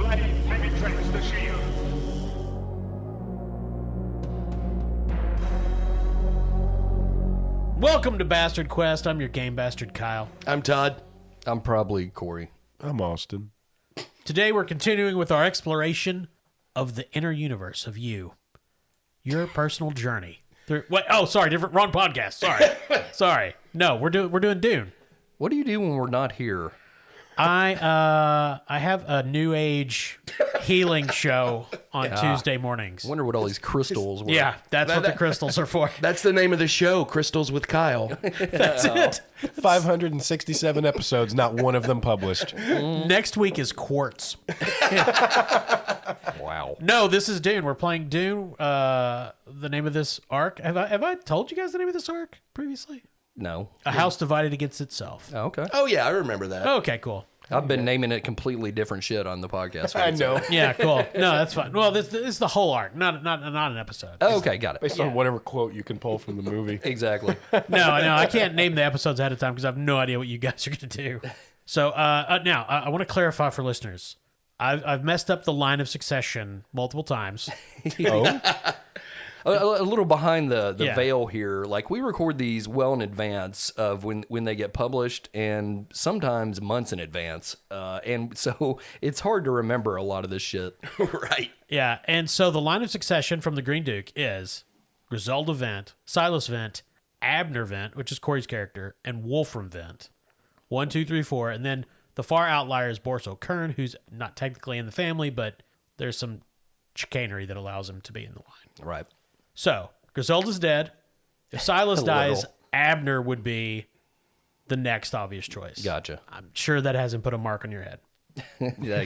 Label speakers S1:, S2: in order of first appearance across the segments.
S1: blade penetrates the shield.
S2: Welcome to Bastard Quest. I'm your game bastard, Kyle.
S3: I'm Todd.
S4: I'm probably Corey.
S5: I'm Austin.
S2: Today we're continuing with our exploration of the inner universe of you. Your personal journey. Wrong podcast. Sorry. No, we're doing Dune.
S4: What do you do when we're not here?
S2: I have a new age healing show on Tuesday mornings.
S4: I wonder what all these crystals were.
S2: Yeah, that's what the crystals are for.
S3: That's the name of the show, Crystals with Kyle.
S2: That's it.
S5: 567 episodes, not one of them published.
S2: Next week is Quartz.
S4: Wow.
S2: No, this is Dune. We're playing Dune. The name of this arc. Have I told you guys the name of this arc previously?
S4: No.
S2: A House Divided Against Itself.
S4: Oh, okay.
S3: Oh, yeah, I remember that.
S2: Okay, cool.
S4: I've been naming it completely different shit on the podcast.
S5: I know.
S2: Yeah, cool. No, that's fine. Well, this is the whole arc, not an episode.
S4: Oh, okay, got it.
S5: Based on whatever quote you can pull from the movie.
S4: Exactly.
S2: No, I can't name the episodes ahead of time because I have no idea what you guys are going to do. So now, I want to clarify for listeners. I've messed up the line of succession multiple times.
S5: Oh?
S4: A little behind the
S2: Yeah.
S4: veil here. Like, we record these well in advance of when they get published, and sometimes months in advance. And so it's hard to remember a lot of this shit.
S3: Right.
S2: Yeah, and so the line of succession from the Green Duke is Griselda Vent, Silas Vent, Abner Vent, which is Corey's character, and Wolfram Vent. 1, 2, 3, 4, and then the far outlier is Borso Kern, who's not technically in the family, but there's some chicanery that allows him to be in the line.
S4: Right.
S2: So, Griselda's dead. If Silas dies,
S4: Little.
S2: Abner would be the next obvious choice.
S4: Gotcha.
S2: I'm sure that hasn't put a mark on your head.
S4: Yeah.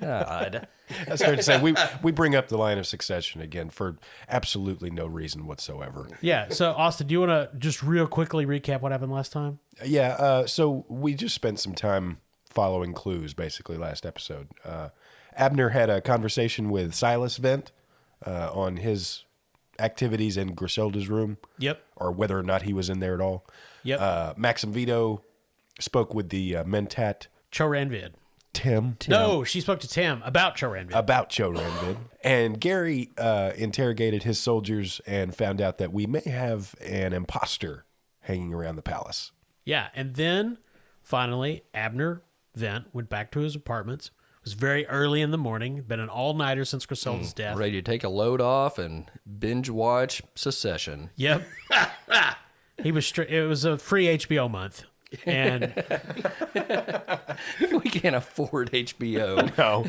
S4: God.
S5: That's fair to say. We bring up the line of succession again for absolutely no reason whatsoever.
S2: Yeah, so Austin, do you want to just real quickly recap what happened last time?
S5: Yeah, so we just spent some time following clues, basically, last episode. Abner had a conversation with Silas Vent on his activities in Griselda's room.
S2: Yep.
S5: Or whether or not he was in there at all.
S2: Yep.
S5: Maxim Vito spoke with the Mentat
S2: Choranvid.
S5: Tim.
S2: No, she spoke to Tim about Choranvid.
S5: About Choranvid. And Gary interrogated his soldiers and found out that we may have an imposter hanging around the palace.
S2: Yeah, and then finally Abner Vent went back to his apartments. It was very early in the morning, been an all-nighter since Griselda's death.
S4: Ready to take a load off and binge watch Secession.
S2: Yep. It was a free HBO month. And
S4: We can't afford HBO.
S5: No.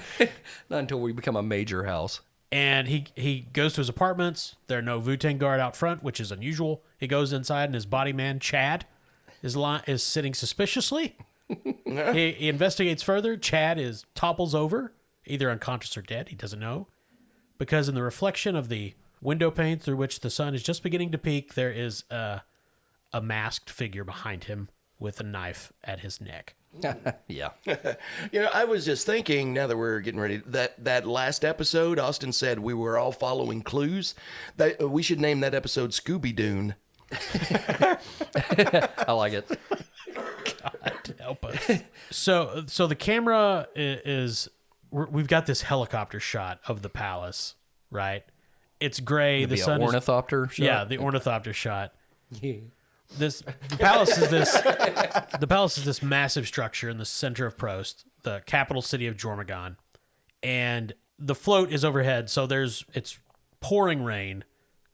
S4: Not until we become a major house.
S2: And he goes to his apartments. There are no Wu-Tang guard out front, which is unusual. He goes inside, and his body man, Chad, is sitting suspiciously. He investigates further. Chad topples over, either unconscious or dead. He doesn't know. Because in the reflection of the window pane through which the sun is just beginning to peek, there is a masked figure behind him with a knife at his neck.
S4: Yeah.
S3: You know, I was just thinking, now that we're getting ready, that last episode, Austin said we were all following clues. That we should name that episode Scooby Dune.
S4: I like it.
S2: God help us. So the camera we've got this helicopter shot of the palace, right? It's gray.
S4: It'd
S2: The
S4: be
S2: sun
S4: an
S2: is
S4: ornithopter shot?
S2: Yeah, the ornithopter shot. The palace is this massive structure in the center of Prost, the capital city of Jormungand, and the float is overhead. So it's pouring rain,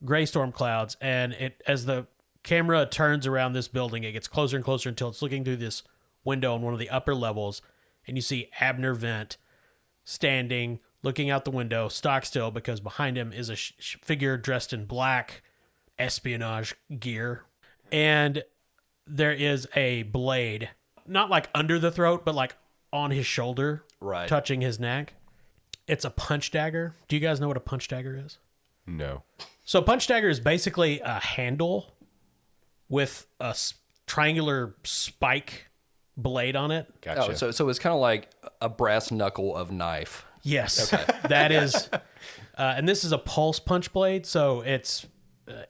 S2: gray storm clouds, and as the camera turns around this building, it gets closer and closer until it's looking through this window on one of the upper levels, and you see Abner Vent standing, looking out the window, stock still, because behind him is a figure dressed in black espionage gear. And there is a blade, not like under the throat, but like on his shoulder,
S4: Right.
S2: touching his neck. It's a punch dagger. Do you guys know what a punch dagger is?
S5: No.
S2: So a punch dagger is basically a handle with a triangular spike blade on it.
S5: Gotcha.
S4: Oh, so it's kind of like a brass knuckle of knife.
S2: Yes, that is. And this is a pulse punch blade, so it's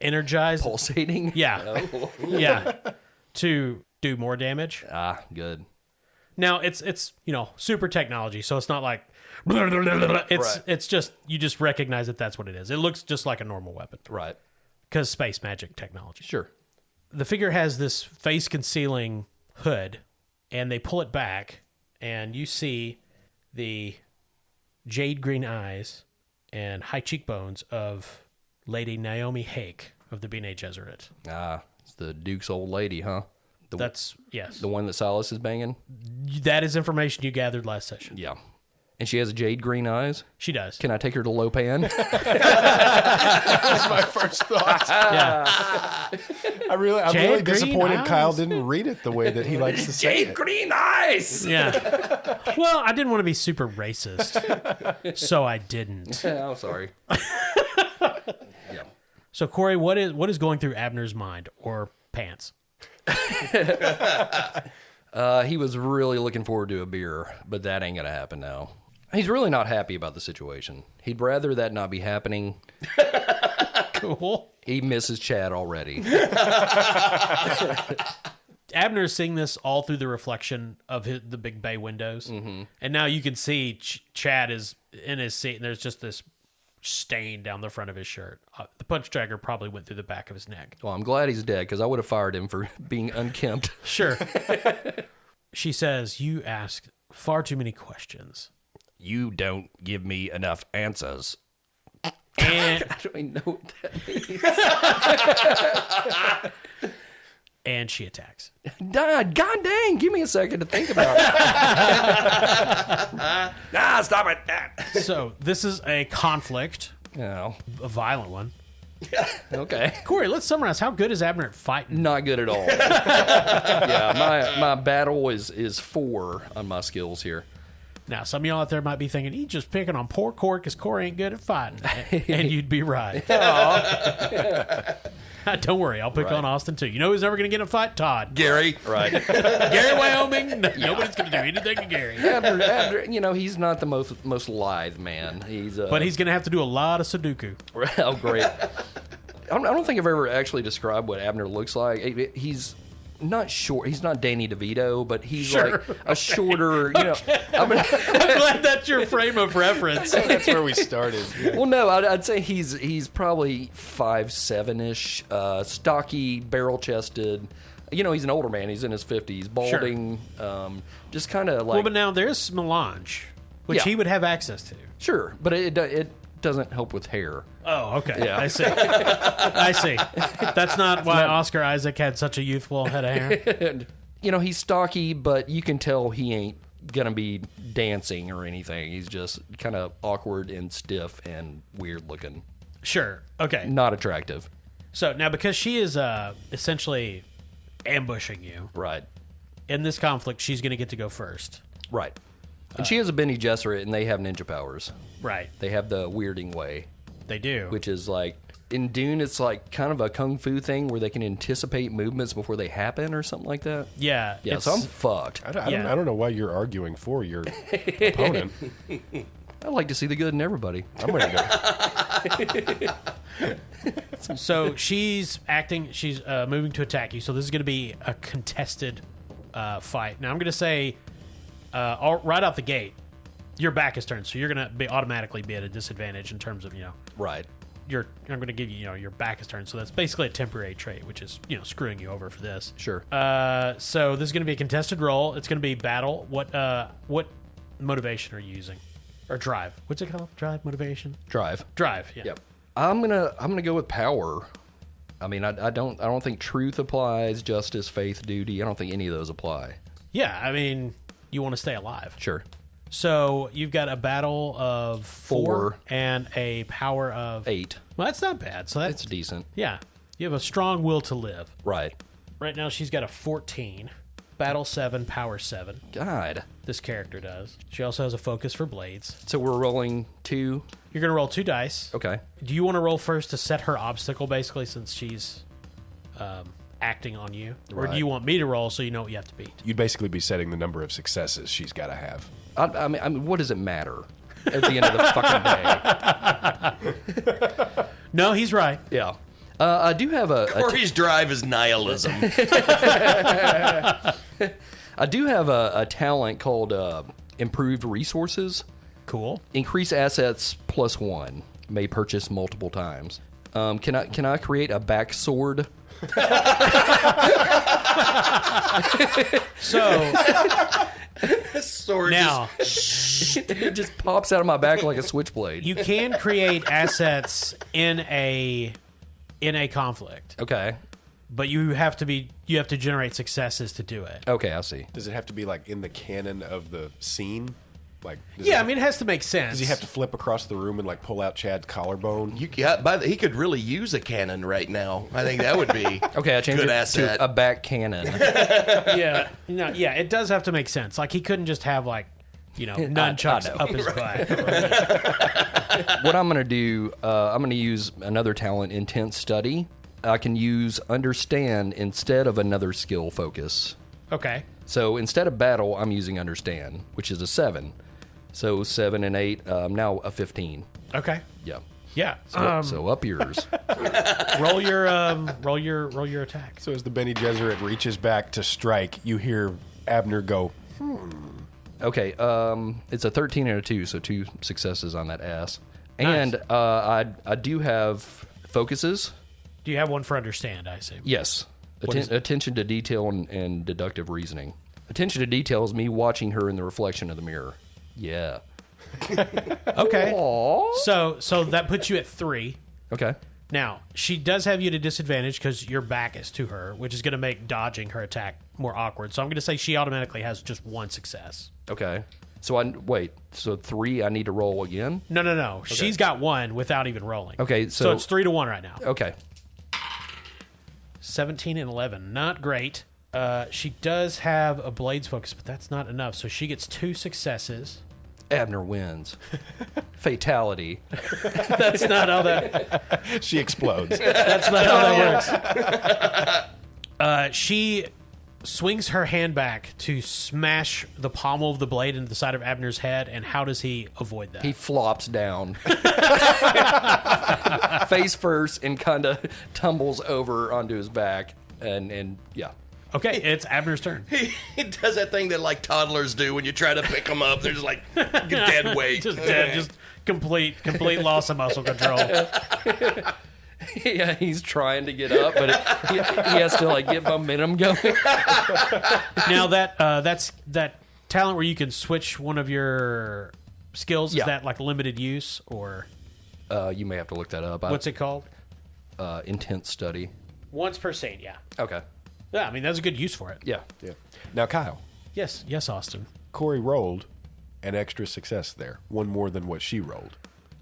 S2: energized.
S4: Pulsating?
S2: Yeah.
S4: Oh.
S2: Yeah. To do more damage.
S4: Ah, good.
S2: Now it's super technology, so it's not like It's just you just recognize that that's what it is. It looks just like a normal weapon
S4: Right.
S2: because space magic technology.
S4: Sure.
S2: The figure has this face concealing hood, and they pull it back, and you see the jade green eyes and high cheekbones of Lady Naomi Hake of the Bene Gesserit.
S4: Ah, it's the Duke's old lady, huh?
S2: That's yes.
S4: The one that Silas is banging?
S2: That is information you gathered last session.
S4: Yeah. And she has jade green eyes?
S2: She does.
S4: Can I take her to Lopan?
S5: That's my first thought.
S2: Yeah.
S5: I'm really
S2: Jade green
S5: disappointed
S2: eyes.
S5: Kyle didn't read it the way that he likes to say it.
S4: green eyes!
S2: Yeah. Well, I didn't want to be super racist, so I didn't.
S4: I'm sorry.
S2: So, Corey, what is going through Abner's mind or pants?
S4: He was really looking forward to a beer, but that ain't going to happen now. He's really not happy about the situation. He'd rather that not be happening.
S2: Cool.
S4: He misses Chad already.
S2: Abner's seeing this all through the reflection of the big bay windows. Mm-hmm. And now you can see Chad is in his seat, and there's just this stain down the front of his shirt. The punch dagger probably went through the back of his neck.
S4: Well, I'm glad he's dead because I would have fired him for being unkempt.
S2: Sure. She says, "You asked far too many questions.
S4: You don't give me enough answers.
S2: And,
S4: I don't even know what that means.
S2: and she attacks.
S4: God dang, give me a second to think about it. Stop it.
S2: So this is a conflict,
S4: Oh,
S2: a violent one.
S4: okay.
S2: Corey, let's summarize. How good is Abner at fighting?
S4: Not good at all. Yeah, my battle is 4 on my skills here.
S2: Now, some of y'all out there might be thinking, he's just picking on poor Corey because Corey ain't good at fighting. And you'd be right. Don't worry, I'll pick on Austin too. You know who's never going to get in a fight? Todd.
S3: Gary.
S4: Right.
S2: Gary, Wyoming. Nobody's going to do anything to Gary.
S4: Abner, he's not the most lithe man.
S2: But he's going to have to do a lot of Sudoku.
S4: Oh, great. I don't think I've ever actually described what Abner looks like. He's not short. He's not Danny DeVito, but he's like a shorter,
S2: I'm glad that's your frame of reference.
S5: That's where we started. Yeah.
S4: Well, no, I'd say he's probably 5'7"-ish, stocky, barrel-chested. He's an older man. He's in his 50s, balding, just kind of like...
S2: Well, but now there's melange, which he would have access to.
S4: Sure, but it doesn't help with hair.
S2: Oh, okay.
S4: Yeah.
S2: I see. I see. That's not why Oscar Isaac had such a youthful head of hair.
S4: He's stocky, but you can tell he ain't gonna be dancing or anything. He's just kind of awkward and stiff and weird looking.
S2: Sure. Okay.
S4: Not attractive.
S2: So now, because she is essentially ambushing you
S4: Right.
S2: in this conflict, she's going to get to go first.
S4: Right. And she has a Bene Gesserit, and they have ninja powers.
S2: Right.
S4: They have the weirding way,
S2: They do.
S4: which is like in Dune. It's like kind of a kung fu thing where they can anticipate movements before they happen or something like that.
S2: Yeah.
S4: Yeah,
S2: it's-
S4: so I'm fucked.
S5: I don't know why you're arguing for your opponent.
S4: I like to see the good in everybody.
S5: I'm going to go.
S2: So she's acting. She's moving to attack you. So this is going to be a contested fight. Now I'm going to say, right out the gate, your back is turned, so you're going to automatically be at a disadvantage in terms of
S4: Right.
S2: I'm going to give you your back is turned. So that's basically a temporary trait, which is screwing you over for this.
S4: Sure.
S2: So this is going to be a contested roll. It's going to be battle. What motivation are you using? Or drive? What's it called? Drive, motivation,
S4: Drive.
S2: drive. Yeah.
S4: Yep. I'm gonna go with power. I mean, I don't think truth applies, justice, faith, duty. I don't think any of those apply.
S2: Yeah. I mean, you want to stay alive.
S4: Sure.
S2: So you've got a battle of 4
S4: 4.
S2: and a power of
S4: 8.
S2: Well, that's not bad. So that's
S4: It's decent.
S2: yeah. You have a strong will to live.
S4: Right.
S2: Right now, she's got a 14, battle 7, power 7.
S4: God.
S2: This character does. She also has a focus for blades.
S4: So we're rolling 2.
S2: You're gonna roll 2 dice.
S4: Okay.
S2: Do you want to roll first to set her obstacle, basically, since she's acting on you, or do
S4: Right.
S2: you want me to roll so you know what you have to beat?
S5: You'd basically be setting the number of successes she's got to have.
S4: I mean, what does it matter at the end of the fucking day?
S2: No, he's right.
S4: Yeah. I do have
S3: Corey's drive is nihilism.
S4: I do have a talent called improved resources.
S2: Cool.
S4: Increase assets +1. May purchase multiple times. Can I create a back sword?
S2: So
S3: Sword
S2: now
S4: It just pops out of my back like a switchblade.
S2: you can create assets in a conflict,
S4: Okay.
S2: but you have to generate successes to do it.
S4: Okay, I see.
S5: Does it have to be like in the canon of the scene? Like,
S2: Yeah, I mean, it has to make sense.
S5: does he have to flip across the room and like pull out Chad's collarbone?
S3: he could really use a cannon right now. I think that would be
S4: Okay, I changed
S3: good
S4: it
S3: asset.
S4: to a back cannon.
S2: Yeah, no, yeah, it does have to make sense. Like he couldn't just have like, nunchucks
S4: know.
S2: up his butt.
S4: What I'm going to do, I'm going to use another talent, Intense Study. I can use Understand instead of another skill focus.
S2: Okay.
S4: So instead of Battle, I'm using Understand, which is a 7. So 7 and 8, now a 15.
S2: Okay.
S4: Yeah.
S2: Yeah.
S4: So up yours.
S2: Roll your attack.
S5: So as the Bene Gesserit reaches back to strike, you hear Abner go,
S4: Okay, it's a 13 and a 2, so 2 successes on that ass. And
S2: Nice.
S4: I do have focuses.
S2: Do you have one for understand? I assume.
S4: Yes.
S2: is it?
S4: Attention to detail and deductive reasoning. Attention to detail is me watching her in the reflection of the mirror. Yeah.
S2: Okay.
S4: Aww.
S2: So that puts you at 3.
S4: Okay.
S2: Now she does have you at a disadvantage because your back is to her, which is going to make dodging her attack more awkward. So I'm going to say she automatically has just 1 success.
S4: Okay. So So 3, I need to roll again?
S2: No. She's got 1 without even rolling.
S4: Okay,
S2: So
S4: so-
S2: it's 3-1 right now.
S4: Okay.
S2: 17 and 11, not great. She does have a blades focus, but that's not enough. So she gets 2 successes.
S4: Abner wins. Fatality.
S2: That's not how that.
S5: she explodes.
S2: That's not how that works. She swings her hand back to smash the pommel of the blade into the side of Abner's head, and how does he avoid that?
S4: He flops down. Face first and kind of tumbles over onto his back. And yeah.
S2: Okay, it's Abner's turn.
S3: He does that thing that like toddlers do when you try to pick them up. They're just like dead weight.
S2: Just dead, just complete loss of muscle control.
S4: Yeah, he's trying to get up, but he has to like get momentum going.
S2: Now that's that talent where you can switch one of your skills. Is
S4: Yeah.
S2: that like limited use or
S4: You may have to look that up.
S2: what's it called?
S4: Intense study.
S2: Once per scene, yeah.
S4: Okay.
S2: Yeah, I mean that's a good use for it.
S4: Yeah.
S5: Yeah. Now, Kyle,
S2: Yes, Austin.
S5: Corey rolled an extra success there, 1 more than what she rolled.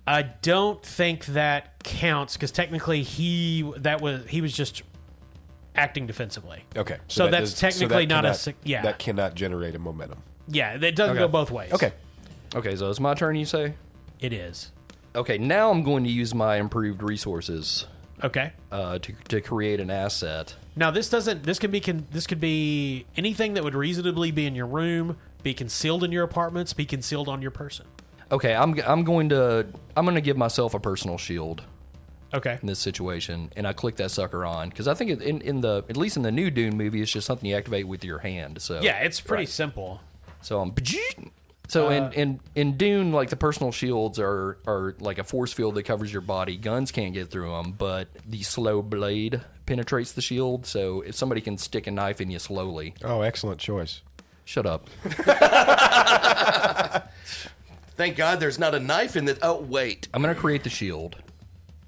S2: I don't think that counts because technically he was just acting defensively.
S5: Okay.
S2: So that's technically not yeah.
S5: That cannot generate a momentum.
S2: Yeah, it doesn't
S4: Okay.
S2: go both ways.
S5: Okay.
S4: Okay, so it's my turn, you say?
S2: It is.
S4: Okay, now I'm going to use my improved resources
S2: Okay.
S4: to create an asset.
S2: Now this could be anything that would reasonably be in your room, be concealed in your apartments, be concealed on your person.
S4: Okay, I'm going to give myself a personal shield
S2: Okay.
S4: in this situation, and I click that sucker on because I think at least in the new Dune movie, it's just something you activate with your hand. So
S2: Yeah, it's pretty simple.
S4: So in Dune, like the personal shields are like a force field that covers your body. Guns can't get through them, but the slow blade penetrates the shield. So if somebody can stick a knife in you slowly,
S5: Oh, excellent choice.
S4: shut up.
S3: Thank God there's not a knife in the. Oh wait.
S4: I'm gonna create the shield.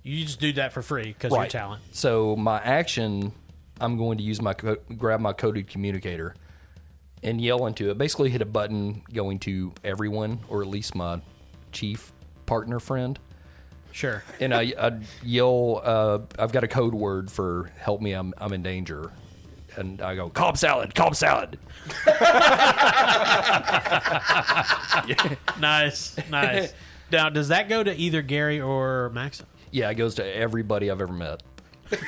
S2: You just do that for free because your talent.
S4: So my action, I'm going to use grab my coded communicator and yell into it. Basically, hit a button going to everyone, or at least my chief partner friend.
S2: Sure.
S4: And I yell, I've got a code word for help me, I'm in danger. And I go, Cobb salad, Cobb salad.
S2: Nice. Now, does that go to either Gary or Maxim?
S4: Yeah, it goes to everybody I've ever met. It's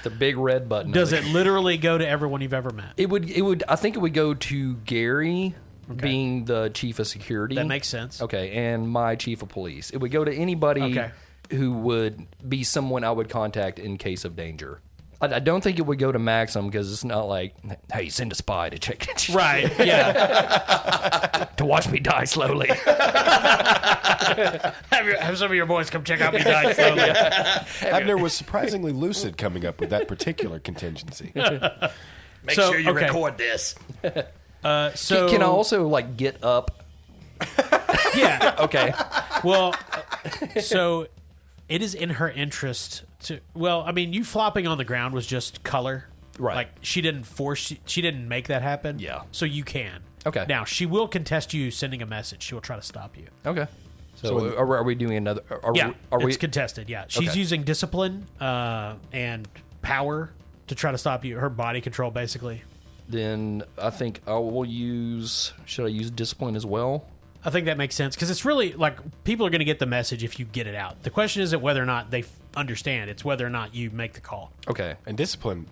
S4: the big red button.
S2: Does it literally go to everyone you've ever met?
S4: It would. I think it would go to Gary, being the chief of security.
S2: That makes sense.
S4: Okay, and my chief of police. It would go to anybody
S2: Okay.
S4: who would be someone I would contact in case of danger. I don't think it would go to maximum because it's not like, hey, send a spy to check
S2: Right, yeah.
S4: to watch me die slowly.
S2: Have some of your boys come check out me die slowly.
S5: Abner was surprisingly lucid coming up with that particular contingency.
S3: Make
S2: So,
S3: sure you
S2: okay.
S3: record this.
S2: So
S4: Can I also like get up?
S2: Yeah.
S4: Okay.
S2: Well, so it is in her interest to. Well, I mean, you flopping on the ground was just color.
S4: Right.
S2: Like she didn't force. She didn't make that happen.
S4: Yeah.
S2: So you can.
S4: Okay.
S2: Now she will contest you sending a message. She will try to stop you.
S4: Okay. So, are we doing another? Are
S2: Yeah.
S4: we?
S2: It's contested. Yeah. She's
S4: Okay.
S2: using discipline and power to try to stop you. Her body control, basically.
S4: Then I think I will use. Should I use discipline as well?
S2: I think that makes sense because it's really like people are going to get the message if you get it out. The question isn't whether or not they understand; it's whether or not you make the call.
S4: Okay.
S5: And discipline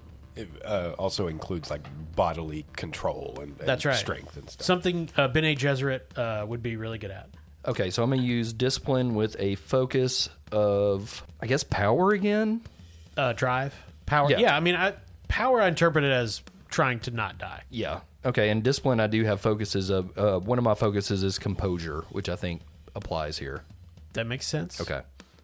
S5: also includes like bodily control and
S2: That's right.
S5: strength and stuff.
S2: Something Bene Gesserit would be really good at.
S4: Okay. So I'm gonna use discipline with a focus of, I guess, power again.
S2: Drive, power.
S4: Yeah.
S2: Yeah, I mean, power I interpret it as trying to not die.
S4: Yeah. Okay. And discipline, I do have focuses of. One of my focuses is composure, which I think applies here.
S2: That makes sense.
S4: Okay.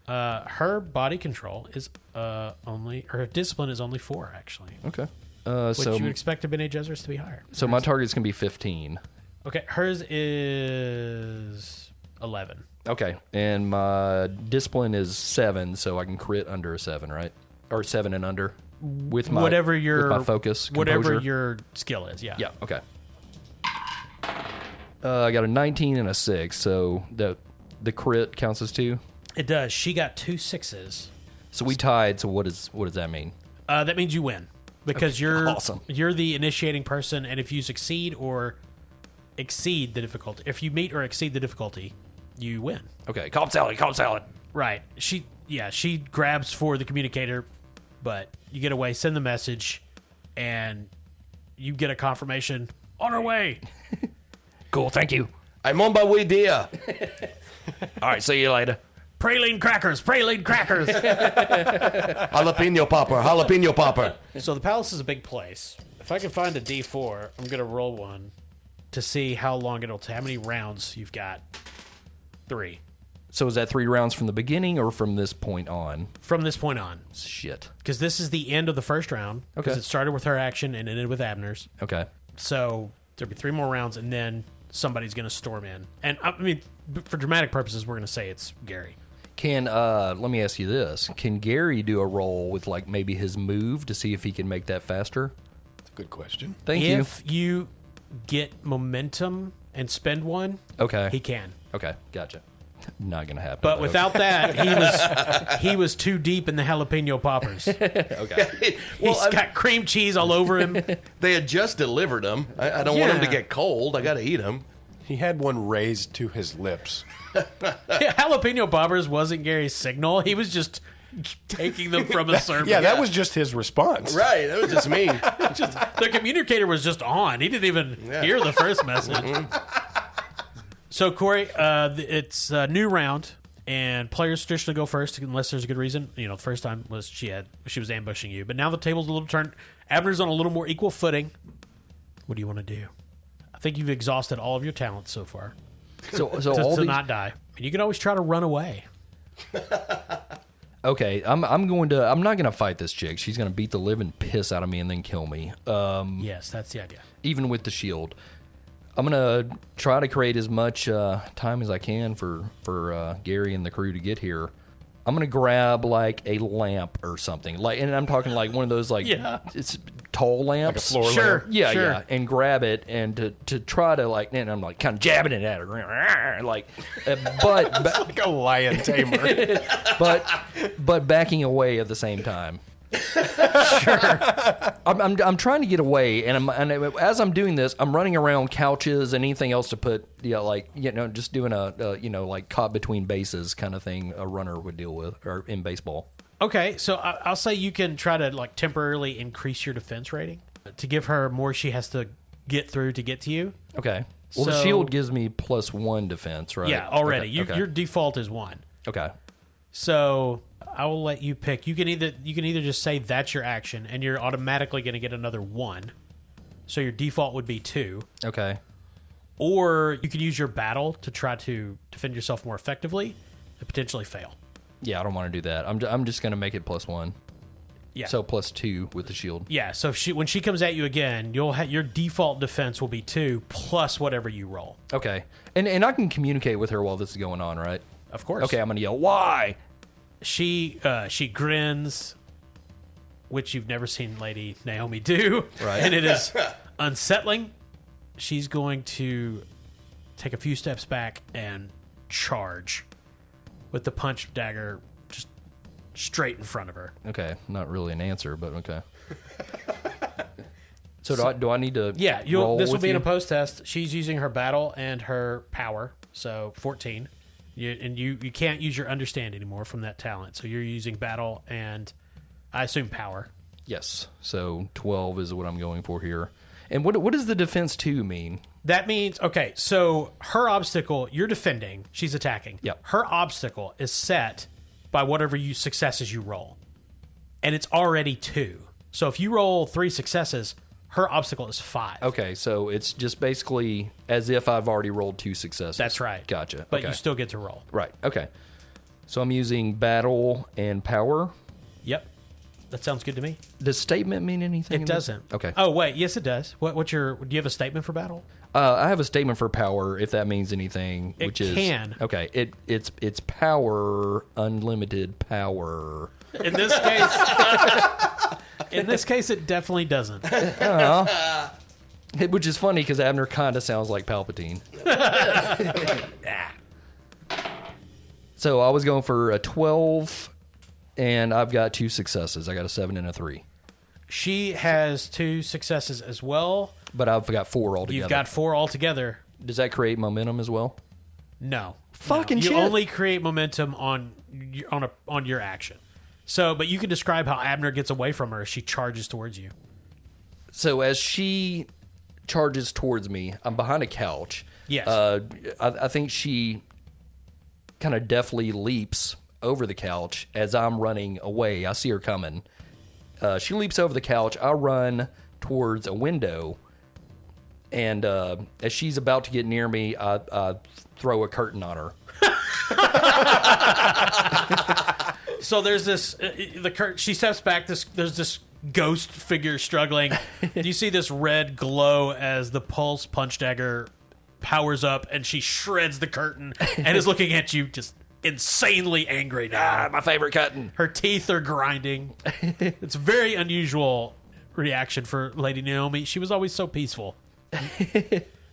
S2: Her body control is only, her discipline is only 4, actually.
S4: Okay.
S2: Which
S4: So
S2: you would expect a Bene Gesserit to be higher.
S4: so my target's gonna be 15.
S2: Okay, hers is 11.
S4: Okay. And my discipline is 7, so I can crit under a 7, right? Or 7 and under with my
S2: Whatever your
S4: with my focus,
S2: whatever
S4: composure.
S2: your skill is. Yeah.
S4: Yeah. Okay. I got a 19 and a 6, so the crit counts as 2.
S2: It does. She got 2 6s.
S4: So we tied. So what does that mean?
S2: That means you win because you're
S4: awesome.
S2: You're the initiating person, and if you succeed or exceed the difficulty, if you meet or exceed the difficulty, you win.
S4: Okay. Cobb salad.
S2: Right. She grabs for the communicator, but you get away, send the message, and you get a confirmation on her way.
S4: Cool. Thank you.
S3: I'm on my way there.
S4: All right. See you later.
S2: Praline crackers, praline crackers.
S3: Jalapeno popper.
S2: So the palace is a big place. If I can find a D4, I'm going to roll one to see how long it'll take, how many rounds you've got. 3.
S4: So is that 3 rounds from the beginning or from this point on?
S2: From this point on.
S4: Shit.
S2: Because this is the end of the first round. Because
S4: Okay.
S2: it started with her action and ended with Abner's.
S4: Okay.
S2: So there'll be 3 more rounds, and then somebody's going to storm in. And I mean, for dramatic purposes, we're going to say it's Gary.
S4: Can let me ask you this: can Gary do a roll with like maybe his move to see if he can make that faster?
S5: That's a good question.
S4: Thank you.
S2: If you get momentum and spend one,
S4: Okay.
S2: he can.
S4: Okay. Gotcha. Not gonna happen.
S2: But without that, he was too deep in the jalapeno poppers.
S4: okay.
S2: He's got cream cheese all over him.
S3: They had just delivered them. I don't want them to
S2: Yeah.
S3: get cold. I got to eat them.
S5: He had one raised to his lips.
S2: Jalapeno poppers wasn't Gary's signal. He was just taking them from a server.
S5: Yeah, that was just his response.
S3: Right. That was just me.
S2: The communicator was just on. He didn't even hear the first message. So, Corey, it's a new round, and players traditionally go first unless there's a good reason. You know, the first time was she was ambushing you, but now the table's a little turned. Abner's on a little more equal footing. What do you want to do? I think you've exhausted all of your talents so far
S4: So
S2: to
S4: all these.
S2: not die. And you can always try to run away.
S4: Okay. I'm not gonna fight this chick. She's gonna beat the living piss out of me and then kill me.
S2: Yes, that's the idea.
S4: Even with the shield. I'm gonna try to create as much time as I can for Gary and the crew to get here. I'm gonna grab like a lamp or something, like, and I'm talking like one of those like
S2: Yeah.
S4: it's tall lamps,
S5: floor
S2: Sure.
S5: lamp.
S4: yeah,
S2: sure.
S4: yeah, and grab it and to try to like, and I'm like kind of jabbing it at her, like, but
S5: Like a lion tamer.
S4: but backing away at the same time. Sure. I'm trying to get away, and as I'm doing this, I'm running around couches and anything else to put, just doing a like caught between bases kind of thing a runner would deal with, or in baseball.
S2: Okay, so I'll say you can try to like temporarily increase your defense rating to give her more. She has to get through to get to you.
S4: Okay. Well, the
S2: So-
S4: shield gives me +1 defense, right?
S2: Yeah, already.
S4: Okay.
S2: Your default is 1.
S4: Okay.
S2: So I will let you pick. You can either just say that's your action, and you're automatically going to get another 1. So your default would be 2.
S4: Okay.
S2: Or you can use your battle to try to defend yourself more effectively and potentially fail.
S4: Yeah, I don't want to do that. I'm just going to make it +1.
S2: Yeah.
S4: So +2 with the shield.
S2: Yeah. So when she comes at you again, your default defense will be 2 plus whatever you roll.
S4: Okay. And I can communicate with her while this is going on, right?
S2: Of course.
S4: Okay, I'm going to yell, "Why?"
S2: She grins, which you've never seen Lady Naomi do,
S4: Right.
S2: and it is unsettling. She's going to take a few steps back and charge with the punch dagger just straight in front of her.
S4: Okay, not really an answer, but okay. So do I need to
S2: Yeah,
S4: roll
S2: this will
S4: with
S2: be an
S4: you?
S2: opposed test. She's using her battle and her power, so 14. You can't use your understand anymore from that talent, so you're using battle and I assume power.
S4: Yes. So 12 is what I'm going for here. And what does the defense 2 mean?
S2: That means, okay, so her obstacle, you're defending, she's attacking.
S4: Yep.
S2: Her obstacle is set by whatever successes you roll. And it's already 2. So if you roll 3 successes, her obstacle is 5.
S4: Okay, so it's just basically as if I've already rolled 2 successes.
S2: That's right.
S4: Gotcha.
S2: But
S4: okay.
S2: you still get to roll.
S4: Right. Okay. So I'm using battle and power.
S2: Yep. That sounds good to me.
S4: Does statement mean anything?
S2: It doesn't.
S4: Okay.
S2: Oh, wait. Yes, it does. Do you have a statement for battle?
S4: I have a statement for power, if that means anything.
S2: It
S4: which is
S2: can.
S4: Okay. It's power, unlimited power.
S2: In this case, it definitely doesn't.
S4: Which is funny because Abner kind of sounds like Palpatine. So I was going for a 12, and I've got 2 successes. I got a 7 and a 3.
S2: She has 2 successes as well.
S4: But I've got 4 altogether.
S2: You've got 4 altogether.
S4: Does that create momentum as well?
S2: No.
S4: Fucking
S2: No.
S4: shit.
S2: You only create momentum on your action. So, but you can describe how Abner gets away from her as she charges towards you.
S4: So as she charges towards me, I'm behind a couch.
S2: Yes.
S4: I think she kind of deftly leaps over the couch as I'm running away. I see her coming. She leaps over the couch. I run towards a window. And as she's about to get near me, I throw a curtain on her.
S2: So there's this, she steps back, there's this ghost figure struggling. You see this red glow as the pulse punch dagger powers up and she shreds the curtain and is looking at you just insanely angry now.
S4: My favorite curtain.
S2: Her teeth are grinding. It's a very unusual reaction for Lady Naomi. She was always so peaceful.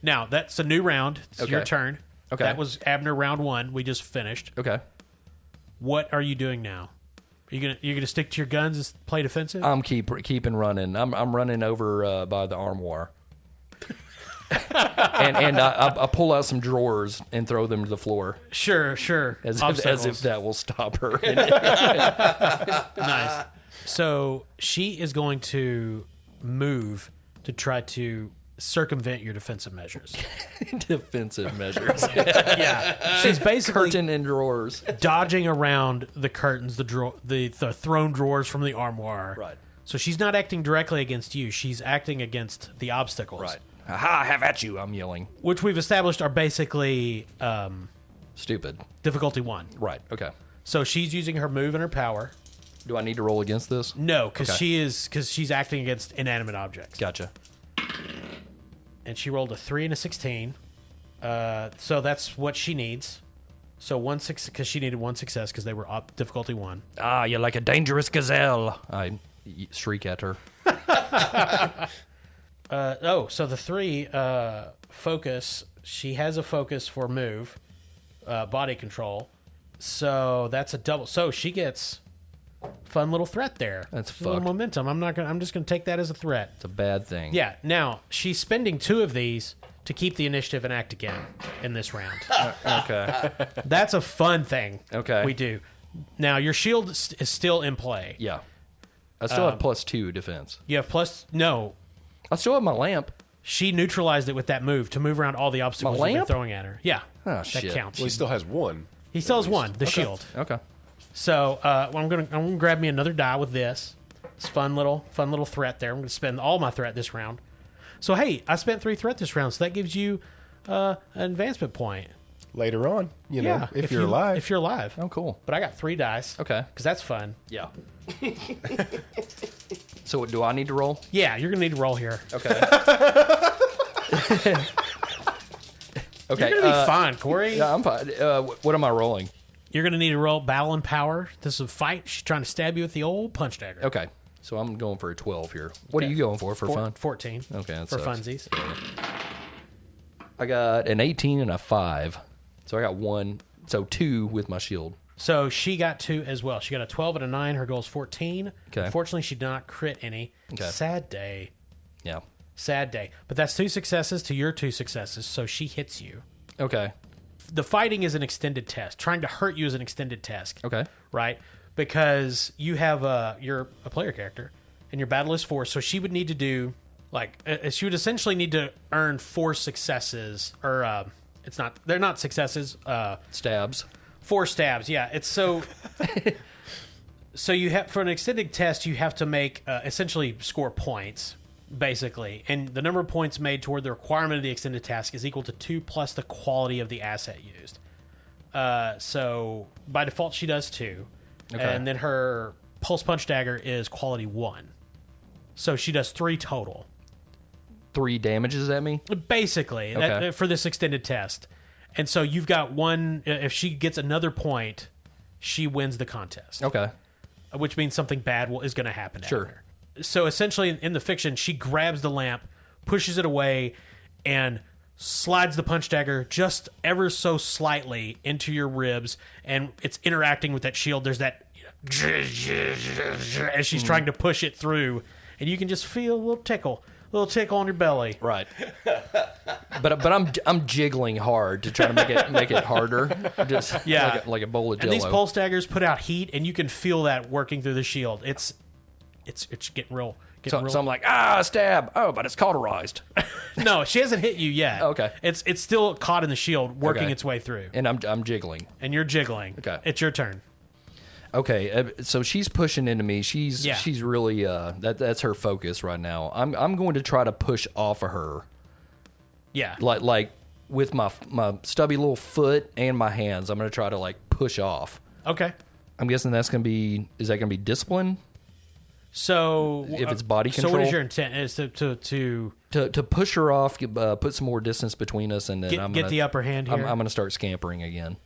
S2: Now, that's a new round. It's your
S4: Okay.
S2: turn.
S4: Okay.
S2: That was Abner round 1. We just finished.
S4: Okay.
S2: What are you doing now? You're gonna stick to your guns and play defensive?
S4: I'm keeping running. I'm running over by the armoire. and I pull out some drawers and throw them to the floor
S2: Sure.
S4: as
S2: Obstacles.
S4: if that will stop her.
S2: Nice. So she is going to move to try to circumvent your defensive measures.
S4: Defensive measures.
S2: Yeah. She's basically
S4: Curtain and drawers.
S2: dodging around the curtains, the thrown drawers from the armoire.
S4: Right.
S2: So she's not acting directly against you. She's acting against the obstacles.
S4: Right. Aha, have at you, I'm yelling.
S2: Which we've established are basically
S4: Stupid.
S2: difficulty 1.
S4: Right, okay.
S2: So she's using her move and her power.
S4: Do I need to roll against this?
S2: No, because
S4: Okay.
S2: she's acting against inanimate objects.
S4: Gotcha.
S2: And she rolled a 3 and a 16. So that's what she needs. So because she needed 1 success because they were up difficulty 1.
S4: Ah, you're like a dangerous gazelle. I shriek at her.
S2: So the 3 focus. She has a focus for move, body control. So that's a double. So she gets fun little threat there.
S4: That's
S2: a little
S4: fucked.
S2: momentum. I'm just gonna take that as a threat.
S4: It's a bad thing.
S2: Yeah. Now she's spending 2 of these to keep the initiative and act again in this round.
S4: Okay.
S2: That's a fun thing.
S4: Okay.
S2: We do. Now your shield is still in play.
S4: Yeah. I still have +2 defense.
S2: You have no.
S4: I still have my lamp.
S2: She neutralized it with that move to move around all the obstacles
S4: My
S2: you've been
S4: lamp?
S2: throwing at her. Yeah.
S4: Oh,
S2: that
S4: shit.
S2: counts.
S5: Well, he still has one.
S2: He still has 1, the shield.
S4: Okay.
S2: So I'm gonna grab me another die with this. It's fun little threat there. I'm gonna spend all my threat this round. So hey, I spent 3 threat this round, so that gives you an advancement point.
S5: Later on,
S2: Yeah,
S5: if you're alive.
S2: If you're alive.
S4: Oh, cool.
S2: But I got 3 dice.
S4: Okay.
S2: Because that's fun.
S4: Yeah. So do I need to roll?
S2: Yeah, you're gonna need to roll here.
S4: Okay. Okay.
S2: You're gonna be fine, Corey.
S4: Yeah, I'm fine. What am I rolling?
S2: You're gonna need to roll battle and power. This is a fight. She's trying to stab you with the old punch dagger.
S4: Okay. So I'm going for a 12 here. What are you going for fun?
S2: 14.
S4: Okay, that
S2: for
S4: sucks.
S2: funsies.
S4: I got an 18 and a 5. So I got 1. So 2 with my shield.
S2: So she got 2 as well. She got a 12 and a 9. Her goal's 14.
S4: Okay.
S2: Unfortunately, she did not crit any.
S4: Okay.
S2: Sad day.
S4: Yeah.
S2: Sad day. But that's 2 successes to your 2 successes, so she hits you.
S4: Okay.
S2: The fighting is an extended test. Trying to hurt you is an extended test.
S4: Okay.
S2: Right? Because you're a player character, and your battle is 4, so she would need to do, she would essentially need to earn 4 successes, or, they're not successes,
S4: Stabs.
S2: 4 stabs, yeah. It's so... So you have, for an extended test, you have to make, essentially score points, basically. And the number of points made toward the requirement of the extended task is equal to 2 plus the quality of the asset used. So by default, she does 2.
S4: Okay.
S2: And then her pulse punch dagger is quality 1. So she does 3 total.
S4: 3 damages at me?
S2: Basically,
S4: Okay.
S2: for this extended test. And so you've got 1, if she gets another point, she wins the contest.
S4: Okay.
S2: Which means something bad is going to happen to
S4: Sure.
S2: her. So essentially, in the fiction, she grabs the lamp, pushes it away, and slides the punch dagger just ever so slightly into your ribs, and it's interacting with that shield. There's that as she's trying to push it through, and you can just feel a little tickle on your belly.
S4: Right. But I'm jiggling hard to try to make it harder. Just like a bowl of
S2: And
S4: Jell-O.
S2: these pulse daggers put out heat, and you can feel that working through the shield. It's getting real.
S4: So I'm like, stab. Oh, but it's cauterized.
S2: No, she hasn't hit you yet.
S4: Okay.
S2: It's still caught in the shield, working
S4: Okay.
S2: its way through.
S4: And I'm jiggling.
S2: And you're jiggling.
S4: Okay.
S2: It's your turn.
S4: Okay, so she's pushing into me. She's really that's her focus right now. I'm going to try to push off of her,
S2: Yeah.
S4: like with my stubby little foot and my hands. I'm going to try to push off.
S2: Okay.
S4: I'm guessing is that going to be discipline?
S2: So
S4: If it's body
S2: So what
S4: control?
S2: is your intent? Is
S4: To push her off, put some more distance between us, and then
S2: get,
S4: I'm
S2: get
S4: gonna,
S2: the upper hand here?
S4: I'm going to start scampering again.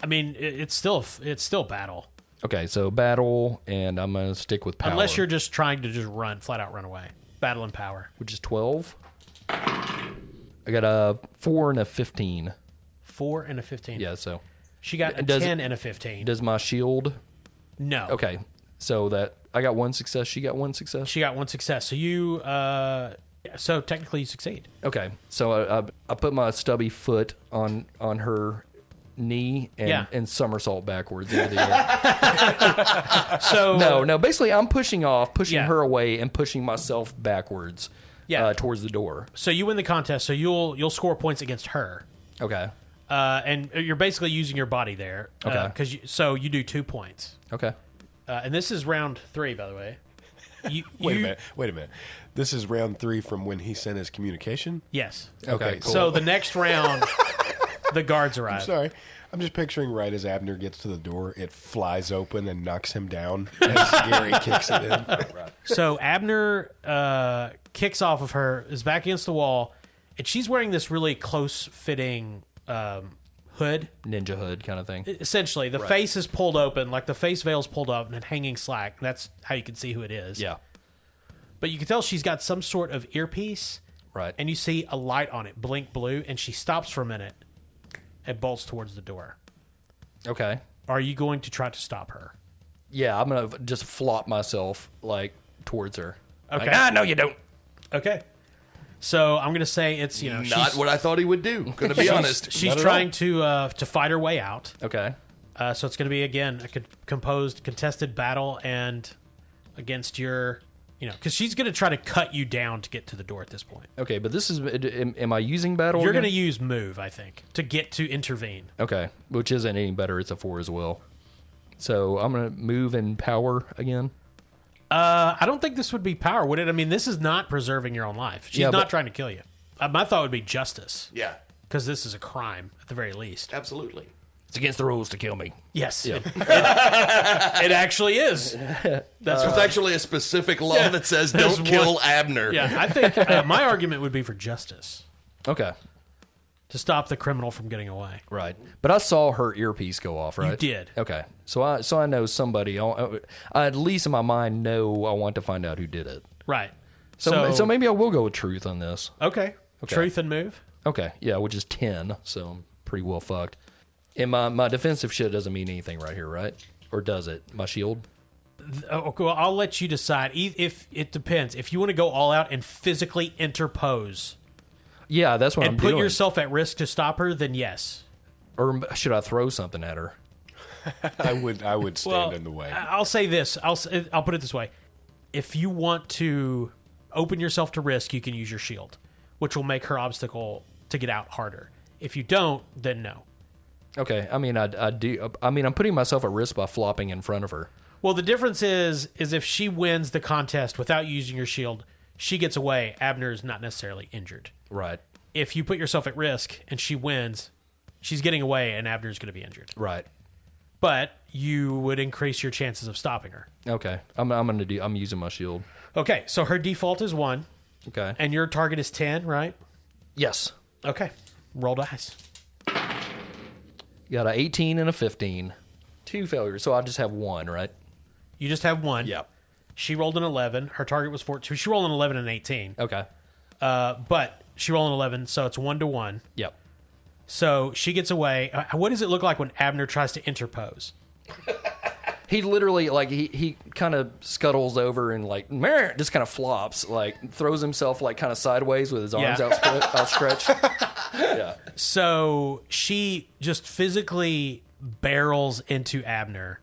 S2: I mean, it's still battle.
S4: Okay, so battle, and I'm going to stick with power.
S2: Unless you're just trying to just flat out run away. Battle and power.
S4: Which is 12. I got a 4 and a 15.
S2: 4 and a 15.
S4: Yeah, so.
S2: She got a 10 and a 15.
S4: Does my shield...
S2: No.
S4: Okay, so that I got 1 success, she got 1 success?
S2: She got 1 success. So you, so technically you succeed.
S4: Okay, so I put my stubby foot on her knee and somersault backwards into the air.
S2: So
S4: No, basically I'm pushing
S2: Yeah.
S4: her away and pushing myself backwards towards the door.
S2: So you win the contest. So you'll score points against her.
S4: Okay.
S2: And you're basically using your body there.
S4: Okay.
S2: So you do 2 points.
S4: Okay.
S2: And this is round 3, by the way.
S5: Wait a minute. This is round 3 from when he sent his communication?
S2: Yes.
S5: Okay, cool.
S2: So the next round, the guards arrive.
S5: Sorry. I'm just picturing right as Abner gets to the door, it flies open and knocks him down as Gary kicks it in.
S2: So Abner kicks off of her, is back against the wall, and she's wearing this really close-fitting hood.
S4: Ninja hood kind of thing.
S2: Essentially, the face is pulled open, like the face veil's pulled up and hanging slack. That's how you can see who it is.
S4: Yeah.
S2: But you can tell she's got some sort of earpiece.
S4: Right.
S2: And you see a light on it, blink blue, and she stops for a minute and bolts towards the door.
S4: Okay.
S2: Are you going to try to stop her?
S4: Yeah, I'm going to just flop myself towards her.
S2: Okay.
S4: No, you don't.
S2: Okay. So I'm going to say it's,
S3: Not
S2: she's,
S3: what I thought he would do. Going to be honest.
S2: she's
S5: Not at
S2: trying to fight her way out.
S4: Okay.
S2: So it's going to be, again, a composed, contested battle and against your, because she's going to try to cut you down to get to the door at this point.
S4: Okay, but this is... Am I using battle
S2: You're
S4: again?
S2: going to use move, I think, to get to intervene.
S4: Okay, which isn't any better. It's a 4 as well. So I'm gonna move in power again.
S2: I don't think this would be power, would it? I mean, this is not preserving your own life. She's
S4: Yeah,
S2: not
S4: but-
S2: trying to kill you. My thought would be justice,
S3: Yeah,
S2: because this is a crime at the very least.
S3: absolutely.
S4: It's against the rules to kill me.
S2: Yes, it actually is.
S3: There's actually a specific law that says don't kill Abner.
S2: Yeah, I think my argument would be for justice,
S4: Okay.
S2: to stop the criminal from getting away.
S4: Right. But I saw her earpiece go off, right?
S2: You did.
S4: Okay. So I know somebody. I at least in my mind know I want to find out who did it.
S2: Right.
S4: So maybe I will go with truth on this.
S2: Okay. Truth and move.
S4: Okay. Yeah, which is 10. So I'm pretty well fucked. And my defensive shit doesn't mean anything right here, right? Or does it? My shield?
S2: Okay, well, I'll let you decide. If it depends. If you want to go all out and physically interpose
S4: Yeah, that's what
S2: and
S4: I'm
S2: put
S4: doing.
S2: yourself at risk to stop her, then yes.
S4: Or should I throw something at her?
S5: I would stand in the way.
S2: I'll say this. I'll put it this way. If you want to open yourself to risk, you can use your shield, which will make her obstacle to get out harder. If you don't, then no.
S4: Okay. I mean, I do. I mean, I'm putting myself at risk by flopping in front of her.
S2: Well, the difference is if she wins the contest without using your shield, she gets away. Abner is not necessarily injured.
S4: Right.
S2: If you put yourself at risk and she wins, she's getting away and Abner's going to be injured.
S4: Right.
S2: But you would increase your chances of stopping her.
S4: Okay. I'm using my shield.
S2: Okay, so her default is 1,
S4: Okay.
S2: and your target is 10, right?
S4: Yes.
S2: Okay. Roll dice.
S4: Got a 18 and a 15. 2 failures. So I just have 1, right?
S2: You just have 1.
S4: Yep.
S2: She rolled an 11. Her target was 14. She rolled an 11 and an 18.
S4: Okay.
S2: But she rolled an 11, so it's 1-1.
S4: Yep.
S2: So she gets away. What does it look like when Abner tries to interpose?
S4: He literally, like, he kind of scuttles over and, like, meh, just kind of flops, like, throws himself, like, kind of sideways with his arms outstretched. Yeah.
S2: So she just physically barrels into Abner,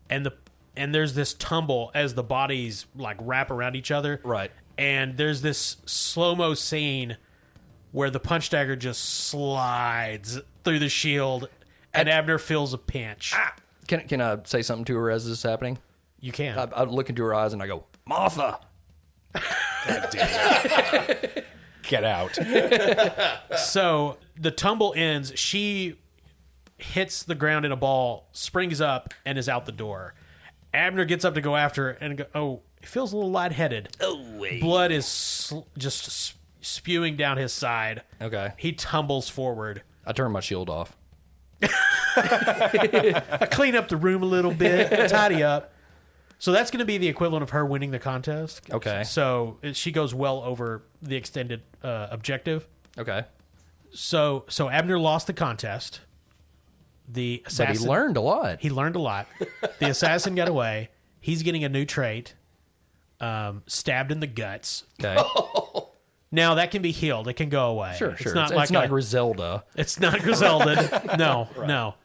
S2: and there's this tumble as the bodies, like, wrap around each other.
S4: Right.
S2: And there's this slow-mo scene where the punch dagger just slides through the shield, and Abner feels a pinch.
S4: Can I say something to her as this is happening?
S2: You can.
S4: I look into her eyes and I go, Martha.
S5: God damn it. Get out.
S2: So the tumble ends. She hits the ground in a ball, springs up, and is out the door. Abner gets up to go after her and he feels a little lightheaded. Oh, wait. Blood is just spewing down his side.
S4: Okay.
S2: He tumbles forward.
S4: I turn my shield off.
S2: I clean up the room a little bit, tidy up. So that's going to be the equivalent of her winning the contest.
S4: Okay.
S2: So she goes well over the extended objective.
S4: Okay.
S2: So Abner lost the contest. The assassin,
S4: But he learned a lot.
S2: He learned a lot. The assassin got away. He's getting a new trait. Stabbed in the guts.
S4: Okay.
S2: Now that can be healed. It can go away.
S4: Sure.
S2: It's not like
S4: it's not Griselda.
S2: It's not Griselda. No, no.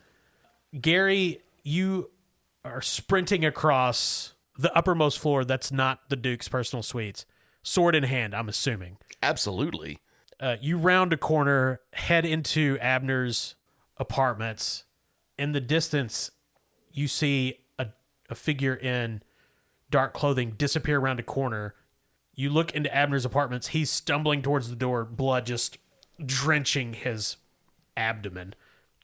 S2: Gary, you are sprinting across the uppermost floor. That's not the Duke's personal suites. Sword in hand, I'm assuming.
S3: Absolutely.
S2: You round a corner, head into Abner's apartments. In the distance, you see a figure in dark clothing disappear around a corner. You look into Abner's apartments. He's stumbling towards the door, blood just drenching his abdomen.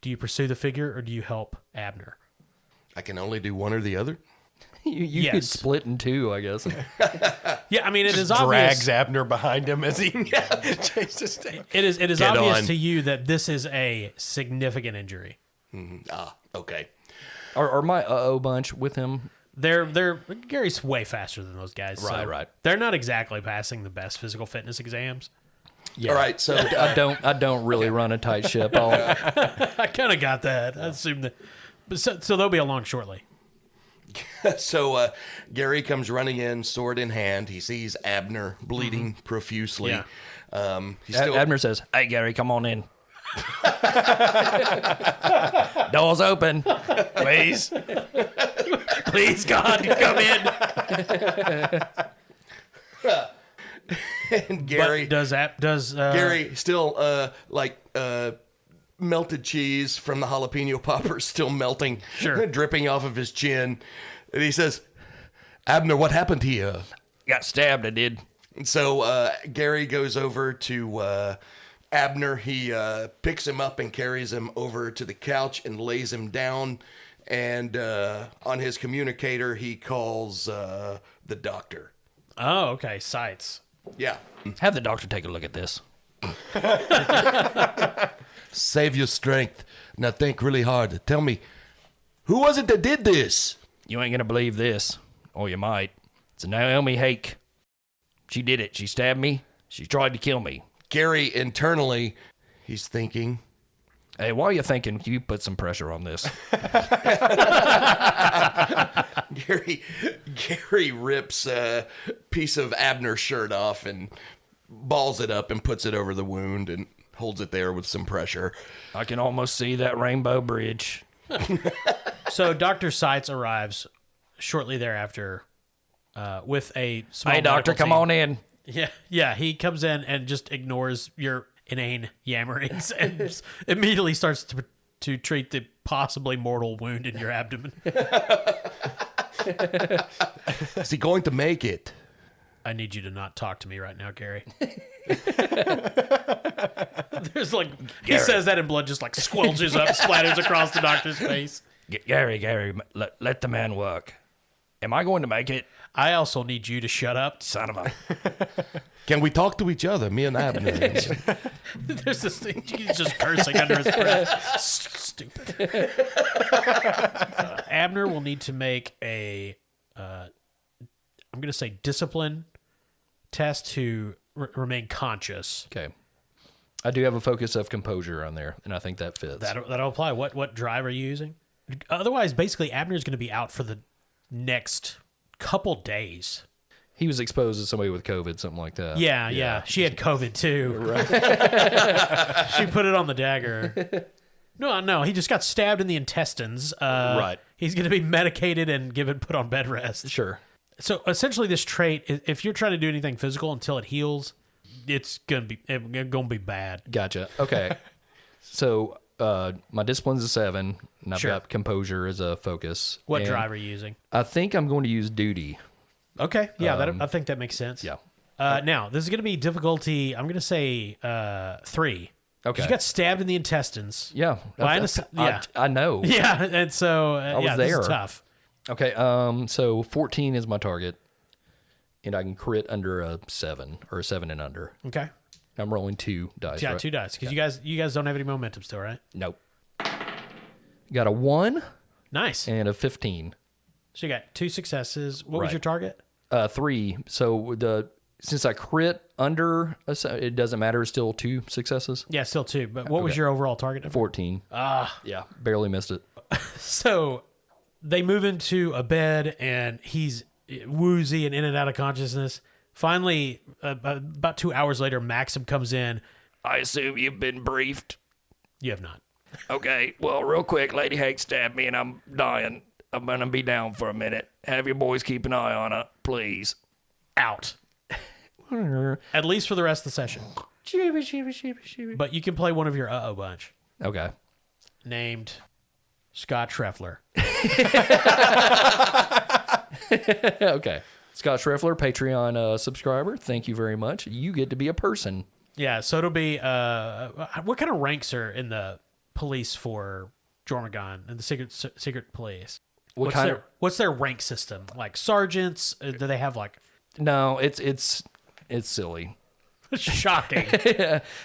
S2: Do you pursue the figure or do you help Abner?
S3: I can only do one or the other.
S4: You
S2: Yes.
S4: could split in 2, I guess.
S2: Yeah, I mean, it is
S5: Just drags
S2: obvious.
S5: Abner behind him as he chases down.
S2: It is
S3: Get
S2: obvious
S3: on.
S2: to you that this is a significant injury.
S3: Okay.
S4: Are my bunch with him?
S2: They're Gary's way faster than those guys. so
S4: Right.
S2: They're not exactly passing the best physical fitness exams.
S4: Yeah.
S3: All right. So
S4: I don't really run a tight ship.
S2: I kind of got that. I assume that. But so they'll be along shortly.
S3: Gary comes running in, sword in hand. He sees Abner bleeding profusely.
S2: Yeah.
S3: He's still,
S4: Abner says, "Hey Gary, come on in. Door's open, please.
S2: Please, God, come in.
S3: and Gary
S2: But does
S3: Gary still melted cheese from the jalapeno poppers still melting,
S2: Sure.
S3: dripping off of his chin. And he says, Abner, what happened here?
S4: Got stabbed, I did.
S3: And so Gary goes over to Abner. He picks him up and carries him over to the couch and lays him down. And on his communicator, he calls the doctor.
S2: Oh, okay. Sights.
S3: Yeah.
S4: Have the doctor take a look at this.
S3: Save your strength. Now think really hard. Tell me, who was it that did this?
S4: You ain't gonna believe this, or you might. It's Naomi Hake. She did it. She stabbed me. She tried to kill me.
S3: Gary, internally, he's thinking,
S4: Hey, while you're thinking, can you put some pressure on this?
S3: Gary rips a piece of Abner's shirt off and balls it up and puts it over the wound and holds it there with some pressure.
S4: I can almost see that rainbow bridge.
S2: So Dr. Sights arrives shortly thereafter with a small
S4: Hey, doctor,
S2: medical
S4: come
S2: team.
S4: on in.
S2: Yeah. He comes in and just ignores your inane yammerings and just immediately starts to treat the possibly mortal wound in your abdomen.
S3: Is he going to make it?
S2: I need you to not talk to me right now, Gary. There's like, he
S4: Gary.
S2: says that and blood just like squelches up, splatters across the doctor's face.
S4: Gary, let the man work. Am I going to make it?
S2: I also need you to shut up.
S4: Son of a...
S3: Can we talk to each other, me and Abner?
S2: There's this thing, he's just cursing under his breath. Stupid. Abner will need to make a, I'm going to say discipline test to remain conscious.
S4: Okay. I do have a focus of composure on there, and I think that fits.
S2: That'll apply. What drive are you using? Otherwise, basically, Abner's going to be out for the next couple days.
S4: He was exposed to somebody with COVID, something like that.
S2: Yeah. She had COVID too. Right. She put it on the dagger. No. He just got stabbed in the intestines.
S4: Right.
S2: He's going to be medicated and put on bed rest.
S4: Sure.
S2: So essentially, this trait, if you're trying to do anything physical until it heals, it's gonna be bad.
S4: Gotcha. Okay. So my discipline's a 7, and I've
S2: Sure.
S4: got composure as a focus.
S2: What
S4: And
S2: drive are you using?
S4: I think I'm going to use duty.
S2: Okay, yeah, I think that makes sense.
S4: Yeah.
S2: Now this is gonna be difficulty. I'm gonna say 3.
S4: Okay.
S2: You got stabbed in the intestines.
S4: Yeah.
S2: Yeah.
S4: I know.
S2: Yeah, and so
S4: was
S2: this
S4: there.
S2: is tough.
S4: Okay. So 14 is my target, and I can crit under a 7 or a 7 and under.
S2: Okay.
S4: I'm rolling 2 dice.
S2: Yeah,
S4: right?
S2: 2 dice because you guys don't have any momentum still, right?
S4: Nope. Got a 1
S2: Nice.
S4: and a 15.
S2: So you got 2 successes. What was
S4: Right.
S2: your target?
S4: 3. So since I crit under it doesn't matter. It's still 2 successes.
S2: Yeah, still 2. But what was your overall target?
S4: 14. Yeah, barely missed it.
S2: So they move into a bed and he's woozy and in and out of consciousness. Finally, about 2 hours later, Maxim comes in.
S4: I assume you've been briefed.
S2: You have not.
S4: Okay, well, real quick, Lady Hake stabbed me and I'm dying. I'm gonna be down for a minute. Have your boys keep an eye on her, please.
S2: Out. At least for the rest of the session. But you can play one of your uh-oh bunch
S4: Okay.
S2: named Scott Schreffler.
S4: Okay. Scott Schreffler, Patreon subscriber. Thank you very much. You get to be a person.
S2: Yeah, so it'll be what kind of ranks are in the police for Jormagon and the secret police? What's their rank system? Like sergeants? Do they have like
S4: No, it's silly.
S2: shocking?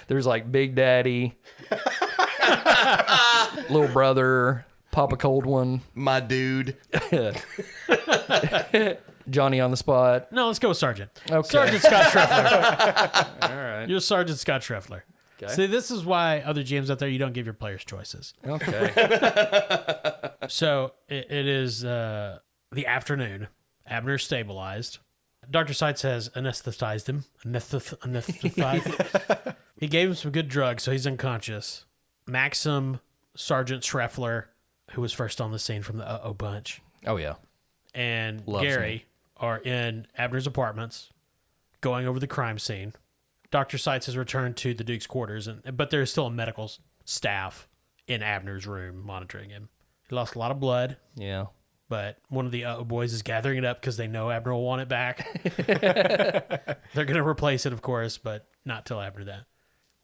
S4: There's like Big Daddy, Little Brother, Papa Cold One,
S3: My dude.
S4: Johnny on the Spot.
S2: No, let's go with Sergeant.
S4: Okay.
S2: Sergeant Scott Schreffler.
S4: All right.
S2: You're Sergeant Scott Schreffler.
S4: Okay.
S2: See, this is why other GMs out there, you don't give your players choices.
S4: Okay.
S2: So it is the afternoon. Abner's stabilized. Dr. Sights has anesthetized him. Anesthetized. He gave him some good drugs, so he's unconscious. Maxim, Sergeant Schreffler, who was first on the scene from the uh-oh bunch,
S4: Oh, yeah.
S2: and
S4: Loves
S2: Gary
S4: me.
S2: are in Abner's apartments going over the crime scene. Dr. Sights has returned to the Duke's quarters, but there's still a medical staff in Abner's room monitoring him. He lost a lot of blood,
S4: Yeah.
S2: but one of the boys is gathering it up because they know Abner will want it back. They're going to replace it, of course, but not till after that.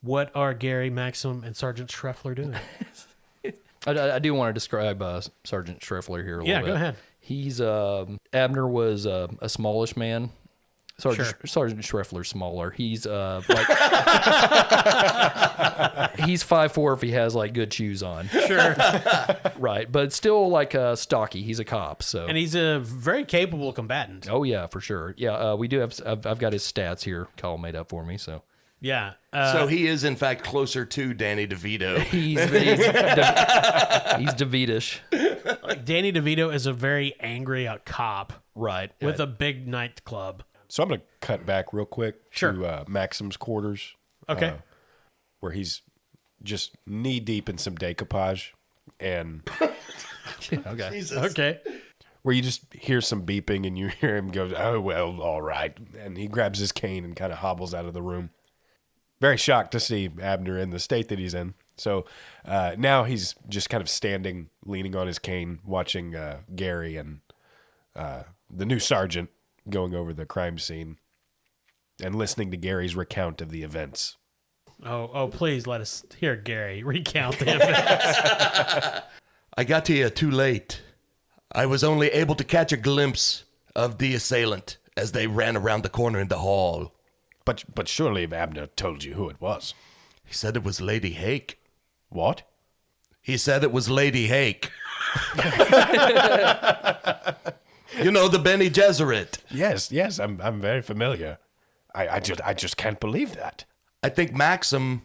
S2: What are Gary, Maxim, and Sergeant Schreffler doing?
S4: I do want to describe Sergeant Schreffler here a little bit.
S2: Yeah, go ahead.
S4: He's Abner was a smallish man. Sergeant Schreffler's smaller. He's like he's 5'4" if he has like good shoes on.
S2: Sure.
S4: Right, but still like stocky. He's a cop, so
S2: And he's a very capable combatant.
S4: oh yeah, for sure. Yeah, we do have. I've got his stats here. Call made up for me. So
S2: Yeah.
S3: So he is, in fact, closer to Danny DeVito.
S4: he's DeVitish.
S2: Danny DeVito is a very angry cop
S4: Right.
S2: with a big nightclub.
S5: So I'm going to cut back real quick
S2: Sure.
S5: to Maxim's quarters.
S2: Okay.
S5: Where he's just knee deep in some decoupage, and
S4: Okay.
S3: Jesus.
S2: Okay.
S5: where you just hear some beeping and you hear him go, "Oh, well, all right." And he grabs his cane and kind of hobbles out of the room. Very shocked to see Abner in the state that he's in. So now he's just kind of standing, leaning on his cane, watching Gary and the new sergeant going over the crime scene and listening to Gary's recount of the events.
S2: Oh, please let us hear Gary recount the events.
S3: I got here too late. I was only able to catch a glimpse of the assailant as they ran around the corner in the hall.
S5: But surely Abner told you who it was.
S3: He said it was Lady Hake.
S5: What?
S3: He said it was Lady Hake. You know, the Bene Gesserit.
S5: Yes, I'm very familiar. I just can't believe that.
S3: I think Maxim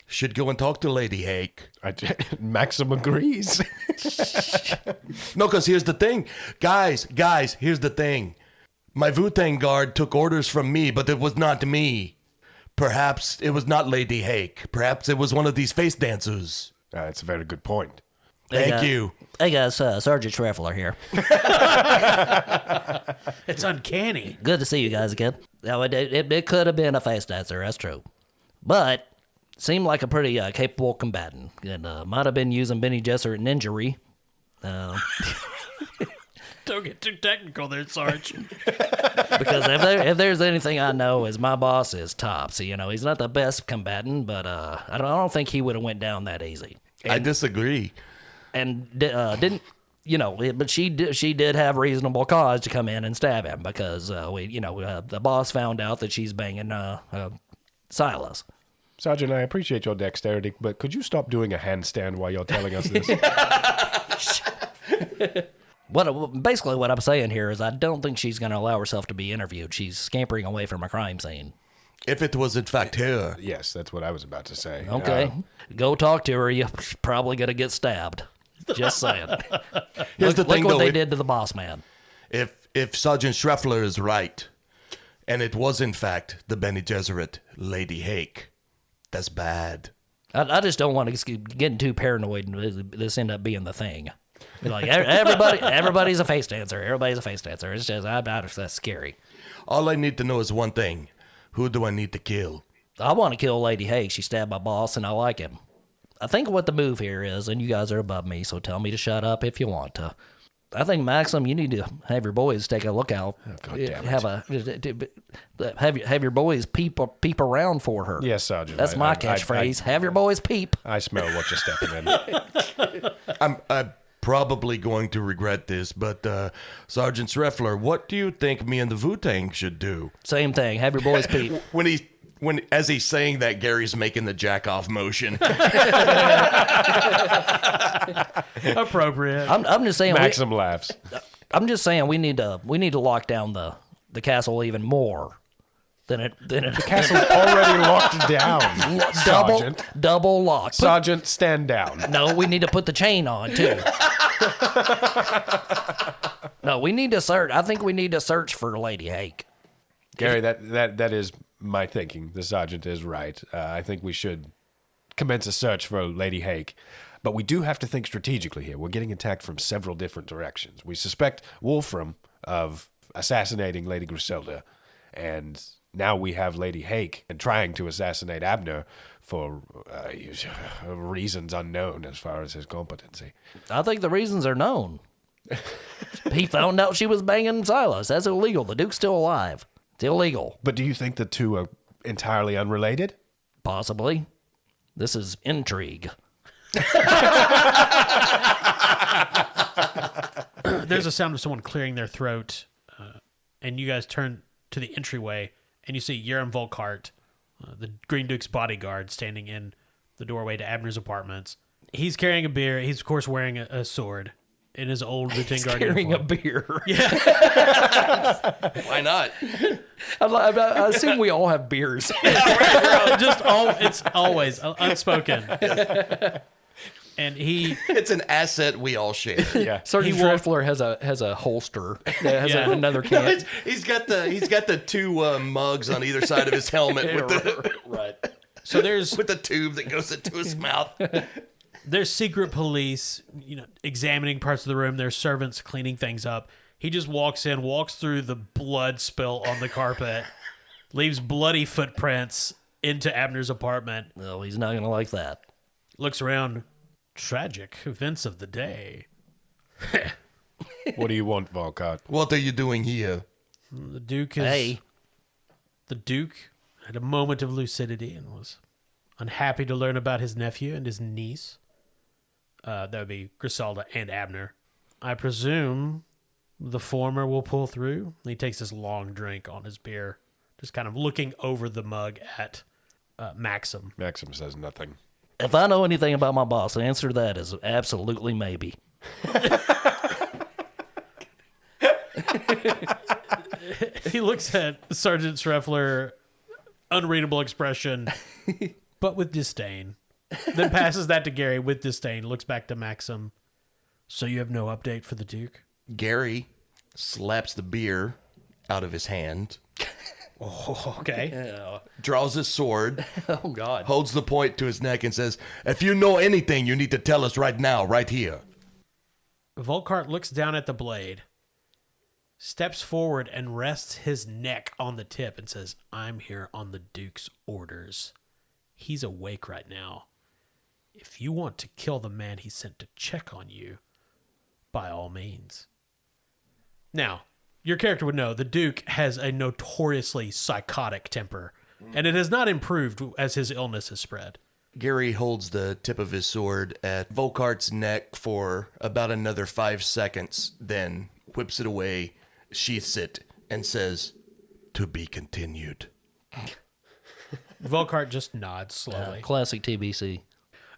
S3: should go and talk to Lady Hake.
S5: Maxim agrees.
S3: No, because here's the thing. Guys, here's the thing. My Wu-Tang guard took orders from me, but it was not me. Perhaps it was not Lady Hake. Perhaps it was one of these face dancers.
S5: That's a very good point.
S3: Thank you.
S6: Hey guys, Sergeant Schreffler here.
S2: It's uncanny.
S6: Good to see you guys again. Now, it could have been a face dancer, that's true. But seemed like a pretty capable combatant. And might have been using Benny Gesserit ninjury.
S2: Don't get too technical there, Sarge.
S6: Because if there's anything I know is my boss is tops. You know, he's not the best combatant, but I don't think he would have went down that easy.
S3: I disagree.
S6: And didn't, you know, but she did have reasonable cause to come in and stab him because the boss found out that she's banging Silas.
S5: Sergeant, I appreciate your dexterity, but could you stop doing a handstand while you're telling us this?
S6: Basically what I'm saying here is I don't think she's going to allow herself to be interviewed. She's scampering away from a crime scene.
S3: If it was in fact her.
S5: Yes, that's what I was about to say.
S6: Okay, go talk to her. You're probably going to get stabbed. Just saying.
S3: Here's the thing,
S6: look what
S3: though.
S6: they did to the boss man.
S3: If Sergeant Schreffler is right, and it was in fact the Bene Gesserit Lady Hake, that's bad.
S6: I just don't want to get too paranoid and this end up being the thing. Like everybody's a face dancer. Everybody's a face dancer. It's just that's scary.
S3: All I need to know is one thing. Who do I need to kill?
S6: I want to kill Lady Hake. She stabbed my boss, and I like him. I think what the move here is, and you guys are above me, so tell me to shut up if you want to. I think, Maxim, you need to have your boys take a look out.
S5: God damn it.
S6: Have your boys peep around for her.
S5: Yes, Sergeant.
S6: That's my catchphrase. Have your boys peep.
S5: I smell what you're stepping in.
S3: I'm probably going to regret this, but Sergeant Schreffler, what do you think me and the Wu-Tang should do?
S6: Same thing. Have your boys peep.
S3: As he's saying that, Gary's making the jack off motion.
S2: Appropriate.
S6: I'm just saying.
S5: Maxim laughs.
S6: I'm just saying we need to lock down the castle even more than it.
S5: The castle's already locked down. Sergeant.
S6: double lock.
S5: Sergeant, stand down.
S6: No, we need to put the chain on too. No, we need to search. I think we need to search for Lady Hake.
S5: Gary, that is my thinking. The sergeant is right. I think we should commence a search for Lady Hake. But we do have to think strategically here. We're getting attacked from several different directions. We suspect Wolfram of assassinating Lady Griselda, and now we have Lady Hake and trying to assassinate Abner for reasons unknown as far as his competency.
S6: I think the reasons are known. He found out she was banging Silas. That's illegal. The Duke's still alive. It's illegal.
S5: But do you think the two are entirely unrelated?
S6: Possibly. This is intrigue.
S2: There's a sound of someone clearing their throat, and you guys turn to the entryway, and you see Yerem Volkart, the Green Duke's bodyguard, standing in the doorway to Abner's apartments. He's carrying a beer. He's, of course, wearing a sword in his old Lieutenant Guard
S6: Carrying
S2: uniform.
S6: a beer.
S3: Why not?
S6: I assume we all have beers.
S2: It's always unspoken. And
S3: It's an asset we all share.
S5: Yeah.
S6: Sergeant Dreffler has a holster that has another can.
S3: He's got the two mugs on either side of his helmet
S6: Right.
S2: so there's
S3: with the tube that goes into his mouth.
S2: there's secret police, examining parts of the room. There's servants cleaning things up. He just walks through the blood spill on the carpet, leaves bloody footprints into Abner's apartment,
S6: No, he's not going to like that.
S2: looks around. Tragic events of the day.
S5: What do you want, Volkart?
S3: What are you doing here?
S2: The Duke is.
S6: Hey,
S2: The Duke had a moment of lucidity and was unhappy to learn about his nephew and his niece. That would be Griselda and Abner. I presume the former will pull through. He takes this long drink on his beer, just kind of looking over the mug at Maxim.
S5: Maxim says nothing.
S6: if I know anything about my boss, the answer to that is absolutely maybe.
S2: He looks at Sergeant Schreffler, unreadable expression, but with disdain. Then passes that to Gary with disdain, looks back to Maxim. So you have no update for the Duke?
S3: Gary slaps the beer out of his hand,
S2: Oh, okay.
S3: draws his sword,
S6: Oh, God.
S3: holds the point to his neck, and says, "If you know anything, you need to tell us right now, right here."
S2: Volkart looks down at the blade, steps forward and rests his neck on the tip and says, "I'm here on the Duke's orders. He's awake right now. If you want to kill the man he sent to check on you, by all means." Now, your character would know the Duke has a notoriously psychotic temper, and it has not improved as his illness has spread.
S3: Gary holds the tip of his sword at Volkart's neck for about another 5 seconds, then whips it away, sheaths it, and says, "To be continued."
S2: Volkart just nods slowly.
S6: Classic TBC.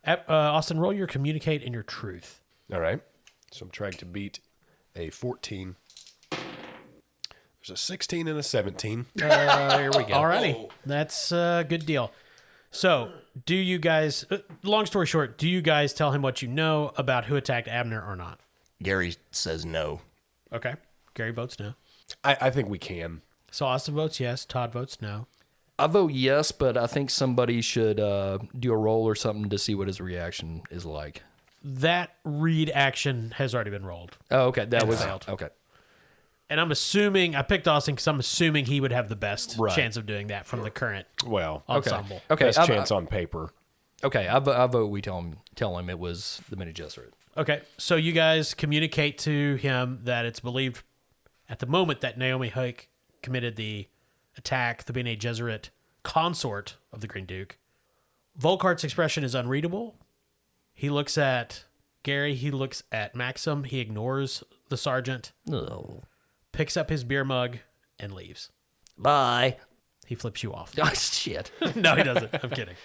S2: Austin, roll your communicate and your truth.
S5: All right. So I'm trying to beat a 14. There's a 16 and a 17.
S6: Here we go.
S2: Alrighty, that's a good deal. So, do you guys? Long story short, do you guys tell him what you know about who attacked Abner or not?
S3: Gary says no.
S2: Okay, Gary votes no.
S5: I think we can.
S2: So Austin votes yes. Todd votes no.
S4: I vote yes, but I think somebody should do a roll or something to see what his reaction is like.
S2: That read action has already been rolled,
S4: Oh, okay. That was
S2: failed.
S4: okay.
S2: and I'm assuming I picked Austin because I'm assuming he would have the best
S4: Right.
S2: chance of doing that from the current
S5: Well,
S2: ensemble.
S4: Okay.
S5: best
S4: I
S5: chance on paper.
S4: Okay. I vote we tell him it was the Bene Gesserit.
S2: Okay, so you guys communicate to him that it's believed at the moment that Naomi Hake committed the attack, the Bene Gesserit consort of the Green Duke. Volkart's expression is unreadable. He looks at Gary, he looks at Maxim, he ignores the sergeant,
S6: Oh.
S2: picks up his beer mug, and leaves.
S6: Bye.
S2: He flips you off.
S6: Oh, shit.
S2: No, he doesn't. I'm kidding.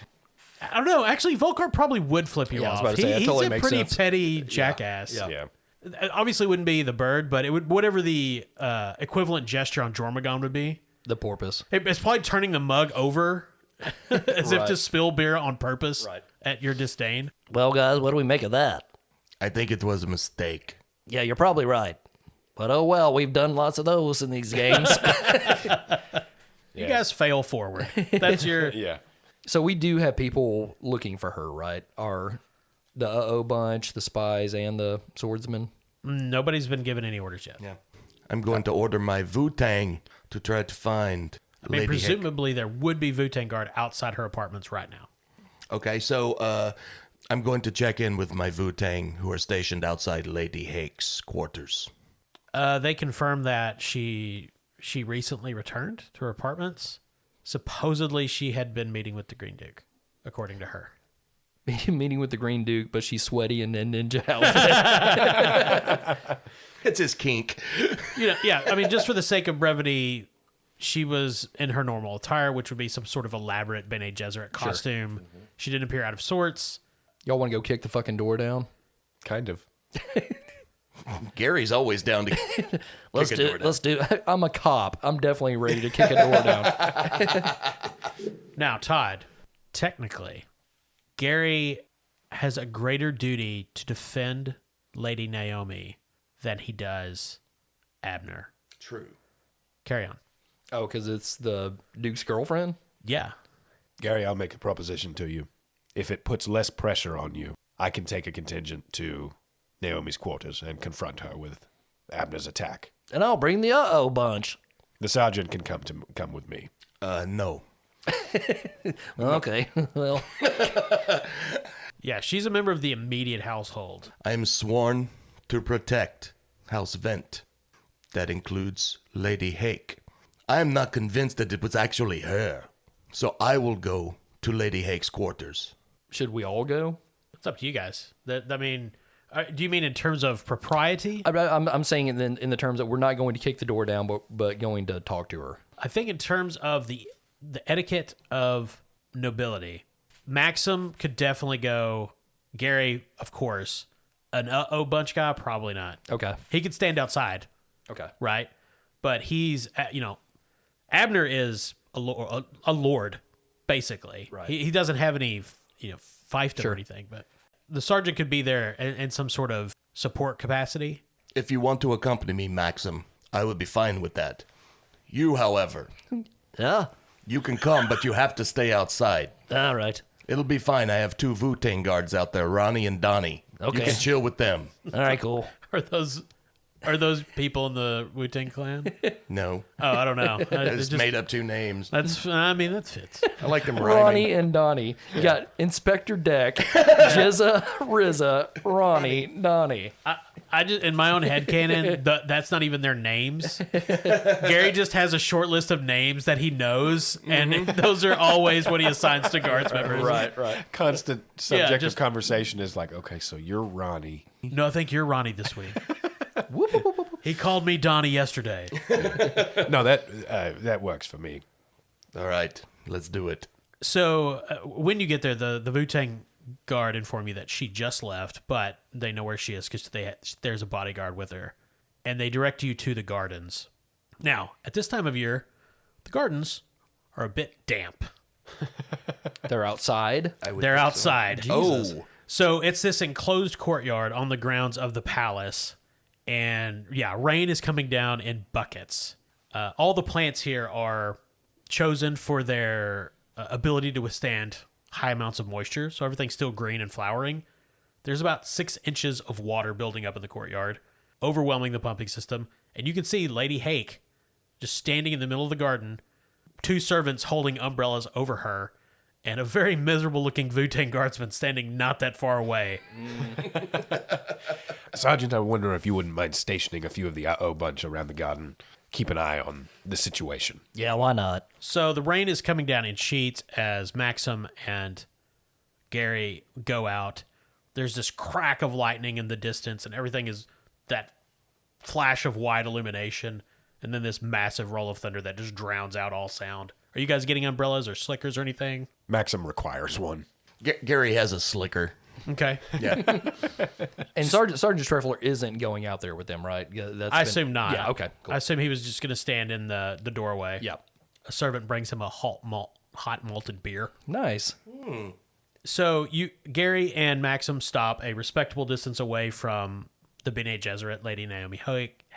S2: I don't know. Actually, Volkart probably would flip you
S4: Yeah, I was
S2: off.
S4: about to say, that
S2: He's
S4: totally
S2: a
S4: makes
S2: pretty
S4: sense.
S2: petty jackass.
S5: Yeah.
S2: Obviously, wouldn't be the bird, but it would whatever the equivalent gesture on Jormungand would be.
S4: The porpoise.
S2: It's probably turning the mug over as if to
S4: Right.
S2: spill beer on purpose
S4: Right.
S2: at your disdain.
S6: Well, guys, what do we make of that?
S3: I think it was a mistake.
S6: Yeah, you're probably right. But oh well, we've done lots of those in these games.
S2: You guys fail forward. That's your.
S5: Yeah.
S4: So we do have people looking for her, right? Are the Uh-Oh bunch, the spies, and the swordsmen?
S2: Nobody's been given any orders yet.
S3: Yeah. I'm going to order my Wu-Tang to try to find
S2: I mean,
S3: Lady Hick.
S2: presumably there would be Wu-Tang Guard outside her apartments right now.
S3: Okay, so I'm going to check in with my Wu-Tang who are stationed outside Lady Hick's quarters.
S2: They confirm that she recently returned to her apartments. Supposedly, she had been meeting with the Green Duke, according to her.
S4: Meeting with the Green Duke, but she's sweaty and in ninja outfit.
S3: It's his kink.
S2: Yeah. I mean, just for the sake of brevity, she was in her normal attire, which would be some sort of elaborate Bene Gesserit costume. She didn't appear out of sorts.
S4: Y'all want to go kick the fucking door down?
S5: Kind of.
S3: Gary's always down to
S6: Let's
S3: kick a door
S6: do.
S3: down.
S6: Let's do.
S4: I'm a cop. I'm definitely ready to kick a door down.
S2: Now, Todd, technically, Gary has a greater duty to defend Lady Naomi than he does Abner.
S3: True.
S2: Carry on.
S4: Oh, because it's the Duke's girlfriend?
S2: Yeah.
S5: Gary, I'll make a proposition to you. If it puts less pressure on you, I can take a contingent to Naomi's quarters and confront her with Abner's attack.
S6: And I'll bring the uh-oh bunch.
S5: The sergeant can come with me.
S3: No.
S6: Okay. Well,
S2: Yeah, she's a member of the immediate household.
S3: I am sworn to protect House Vent. That includes Lady Hake. I am not convinced that it was actually her. So I will go to Lady Hake's quarters.
S4: Should we all go?
S2: It's up to you guys. I mean, do you mean in terms of propriety?
S4: I'm saying it in the terms that we're not going to kick the door down, but going to talk to her.
S2: I think in terms of the etiquette of nobility, Maxim could definitely go. Gary, of course. An uh-oh bunch guy, probably not.
S4: Okay.
S2: He could stand outside,
S4: Okay.
S2: right? But he's, Abner is a lord, basically.
S4: Right.
S2: He doesn't have any, fiefdom or anything, but the sergeant could be there in some sort of support capacity.
S3: If you want to accompany me, Maxim, I would be fine with that. You, however,
S6: yeah.
S3: you can come, but you have to stay outside.
S6: All right.
S3: It'll be fine. I have 2 Wu-Tang guards out there, Ronnie and Donnie.
S6: Okay.
S3: You can chill with them.
S6: All right. Cool.
S2: Are those people in the Wu-Tang Clan?
S3: No.
S2: Oh, I don't know.
S3: I just made up 2 names.
S2: That fits.
S3: I like them
S4: Ronnie
S3: rhyming.
S4: and Donnie. You got Inspector Deck, Jizza, Rizza, Ronnie, Donnie.
S2: I just, in my own headcanon, that's not even their names. Gary just has a short list of names that he knows, and those are always what he assigns to guards members.
S4: Right.
S5: Constant subject
S2: just-
S5: of conversation is like, okay, so you're Ronnie.
S2: No, I think you're Ronnie this week. He called me Donnie yesterday.
S5: No, that works for me.
S3: All right, let's do it.
S2: So when you get there, the Wu-Tang guard inform you that she just left, but they know where she is because there's a bodyguard with her, and they direct you to the gardens. Now, at this time of year, the gardens are a bit damp.
S4: They're outside.
S2: They're outside.
S3: Oh,
S2: So it's this enclosed courtyard on the grounds of the palace, and rain is coming down in buckets. All the plants here are chosen for their ability to withstand high amounts of moisture, so everything's still green and flowering. There's about 6 inches of water building up in the courtyard, overwhelming the pumping system, and you can see Lady Hake just standing in the middle of the garden, 2 servants holding umbrellas over her, and a very miserable-looking Wu-Tang guardsman standing not that far away.
S5: Sergeant, I wonder if you wouldn't mind stationing a few of the uh-oh bunch around the garden. Keep an eye on the situation.
S6: Yeah. Why not?
S2: So the rain is coming down in sheets as Maxim and Gary go out. There's this crack of lightning in the distance, and everything is that flash of white illumination, and then this massive roll of thunder that just drowns out all sound. Are you guys getting umbrellas or slickers or anything?
S5: Maxim requires one.
S3: Gary has a slicker.
S2: Okay.
S3: Yeah.
S4: And Sergeant Streffler isn't going out there with them, right? Yeah,
S2: I assume not.
S4: Yeah, okay, cool.
S2: I assume he was just going to stand in the doorway.
S4: Yeah.
S2: A servant brings him a hot malted beer.
S4: Nice.
S2: So Gary and Maxim stop a respectable distance away from the Bene Gesserit, Lady Naomi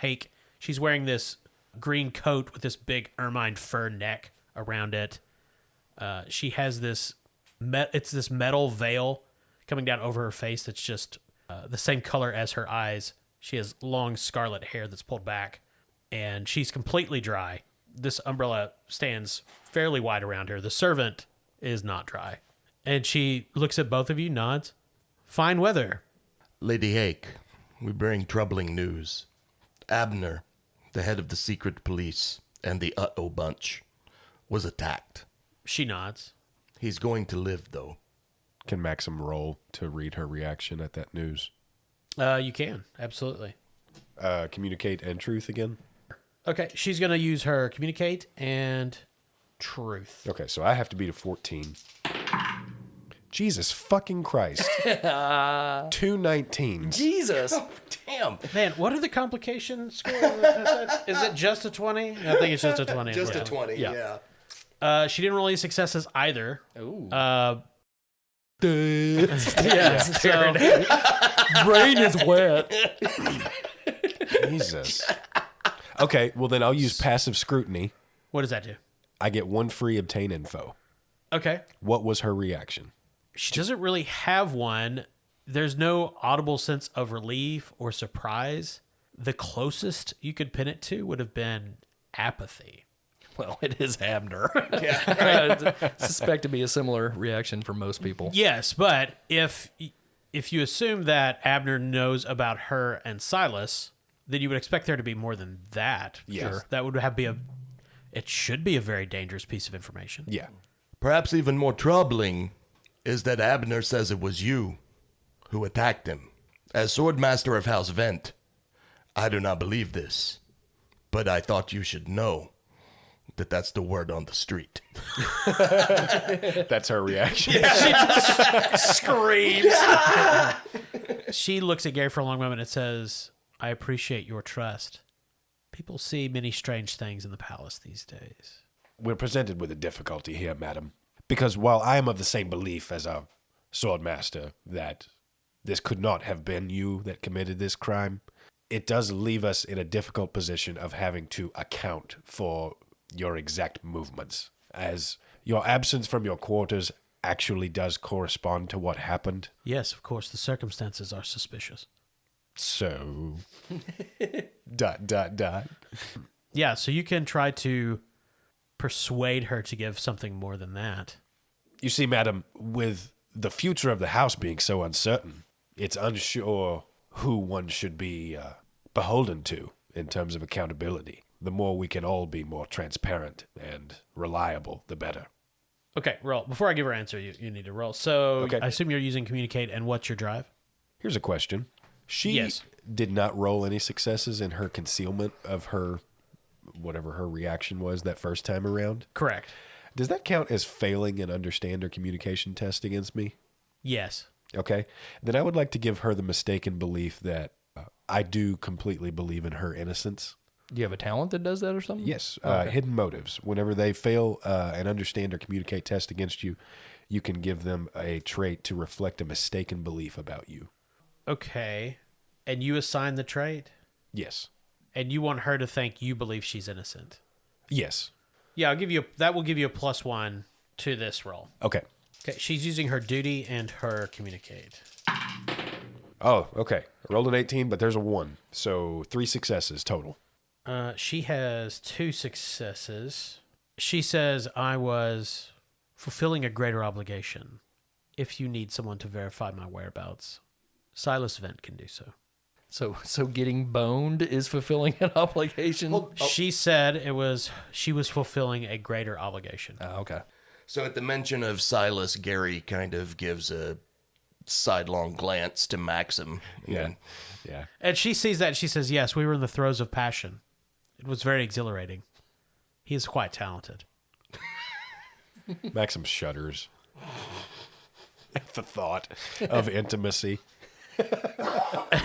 S2: Hake. She's wearing this green coat with this big ermine fur neck around it. She has this metal veil coming down over her face that's just the same color as her eyes. She has long scarlet hair that's pulled back, and she's completely dry. This umbrella stands fairly wide around her. The servant is not dry. And she looks at both of you, nods. Fine weather.
S3: Lady Hake, we bring troubling news. Abner, the head of the secret police and the Uh-Oh bunch, was attacked.
S2: She nods.
S3: He's going to live, though.
S5: Can Maxim roll to read her reaction at that news?
S2: You can, absolutely.
S5: Communicate and truth again?
S2: Okay, she's going to use her communicate and truth.
S5: Okay, so I have to beat a 14. Jesus fucking Christ. 219.
S4: Jesus. Damn.
S2: Man, what are the complication scores? Is it just a 20? I think it's just a 20.
S3: Just a
S2: Yeah.
S3: 20, yeah.
S2: She didn't roll any successes either.
S4: Ooh.
S2: Yeah, so,
S4: Brain is wet.
S5: Jesus. Okay, well then I'll use passive scrutiny.
S2: what does that do?
S5: I get one free obtain info.
S2: Okay.
S5: What was her reaction?
S2: She doesn't really have one. There's no audible sense of relief or surprise. The closest you could pin it to would have been apathy.
S4: Well, it is Abner. Yeah. Suspect to be a similar reaction for most people.
S2: Yes, but if you assume that Abner knows about her and Silas, then you would expect there to be more than that.
S5: Yes.
S2: Sure. That would it should be a very dangerous piece of information.
S5: Yeah.
S3: Perhaps even more troubling is that Abner says it was you who attacked him. As Swordmaster of House Vent, I do not believe this, but I thought you should know that that's the word on the street.
S5: That's her reaction.
S2: Screams. She looks at Gary for a long moment and says, I appreciate your trust. People see many strange things in the palace these days.
S5: We're presented with a difficulty here, madam. Because while I am of the same belief as our swordmaster that this could not have been you that committed this crime, it does leave us in a difficult position of having to account for your exact movements, as your absence from your quarters actually does correspond to what happened.
S2: Yes, of course, the circumstances are suspicious.
S5: So, ...
S2: Yeah, so you can try to persuade her to give something more than that.
S5: You see, madam, with the future of the house being so uncertain, it's unsure who one should be beholden to in terms of accountability. The more we can all be more transparent and reliable, the better.
S2: Okay, roll. Before I give her an answer, you need to roll. So
S5: Okay.
S2: I assume you're using communicate, and what's your drive?
S5: Here's a question. She
S2: Yes.
S5: did not roll any successes in her concealment of her, whatever her reaction was that first time around.
S2: Correct.
S5: Does that count as failing an understand or communication test against me?
S2: Yes.
S5: Okay. Then I would like to give her the mistaken belief that I do completely believe in her innocence.
S4: Do you have a talent that does that or something?
S5: Yes. Hidden motives. Whenever they fail an understand or communicate test against you, you can give them a trait to reflect a mistaken belief about you.
S2: Okay. And you assign the trait?
S5: Yes.
S2: And you want her to think you believe she's innocent?
S5: Yes.
S2: Yeah, that will give you a +1 to this roll.
S5: Okay.
S2: Okay, she's using her duty and her communicate.
S5: Oh, okay. I rolled an 18, but there's a 1. So 3 successes total.
S2: She has 2 successes. She says, I was fulfilling a greater obligation. If you need someone to verify my whereabouts, Silas Vent can do so.
S4: So getting boned is fulfilling an obligation?
S2: She said she was fulfilling a greater obligation.
S4: Oh, okay.
S3: So at the mention of Silas, Gary kind of gives a sidelong glance to Maxim.
S5: Yeah. Yeah.
S2: And she sees that and she says, yes, we were in the throes of passion. It was very exhilarating. He is quite talented.
S5: Maxim shudders at the thought of intimacy.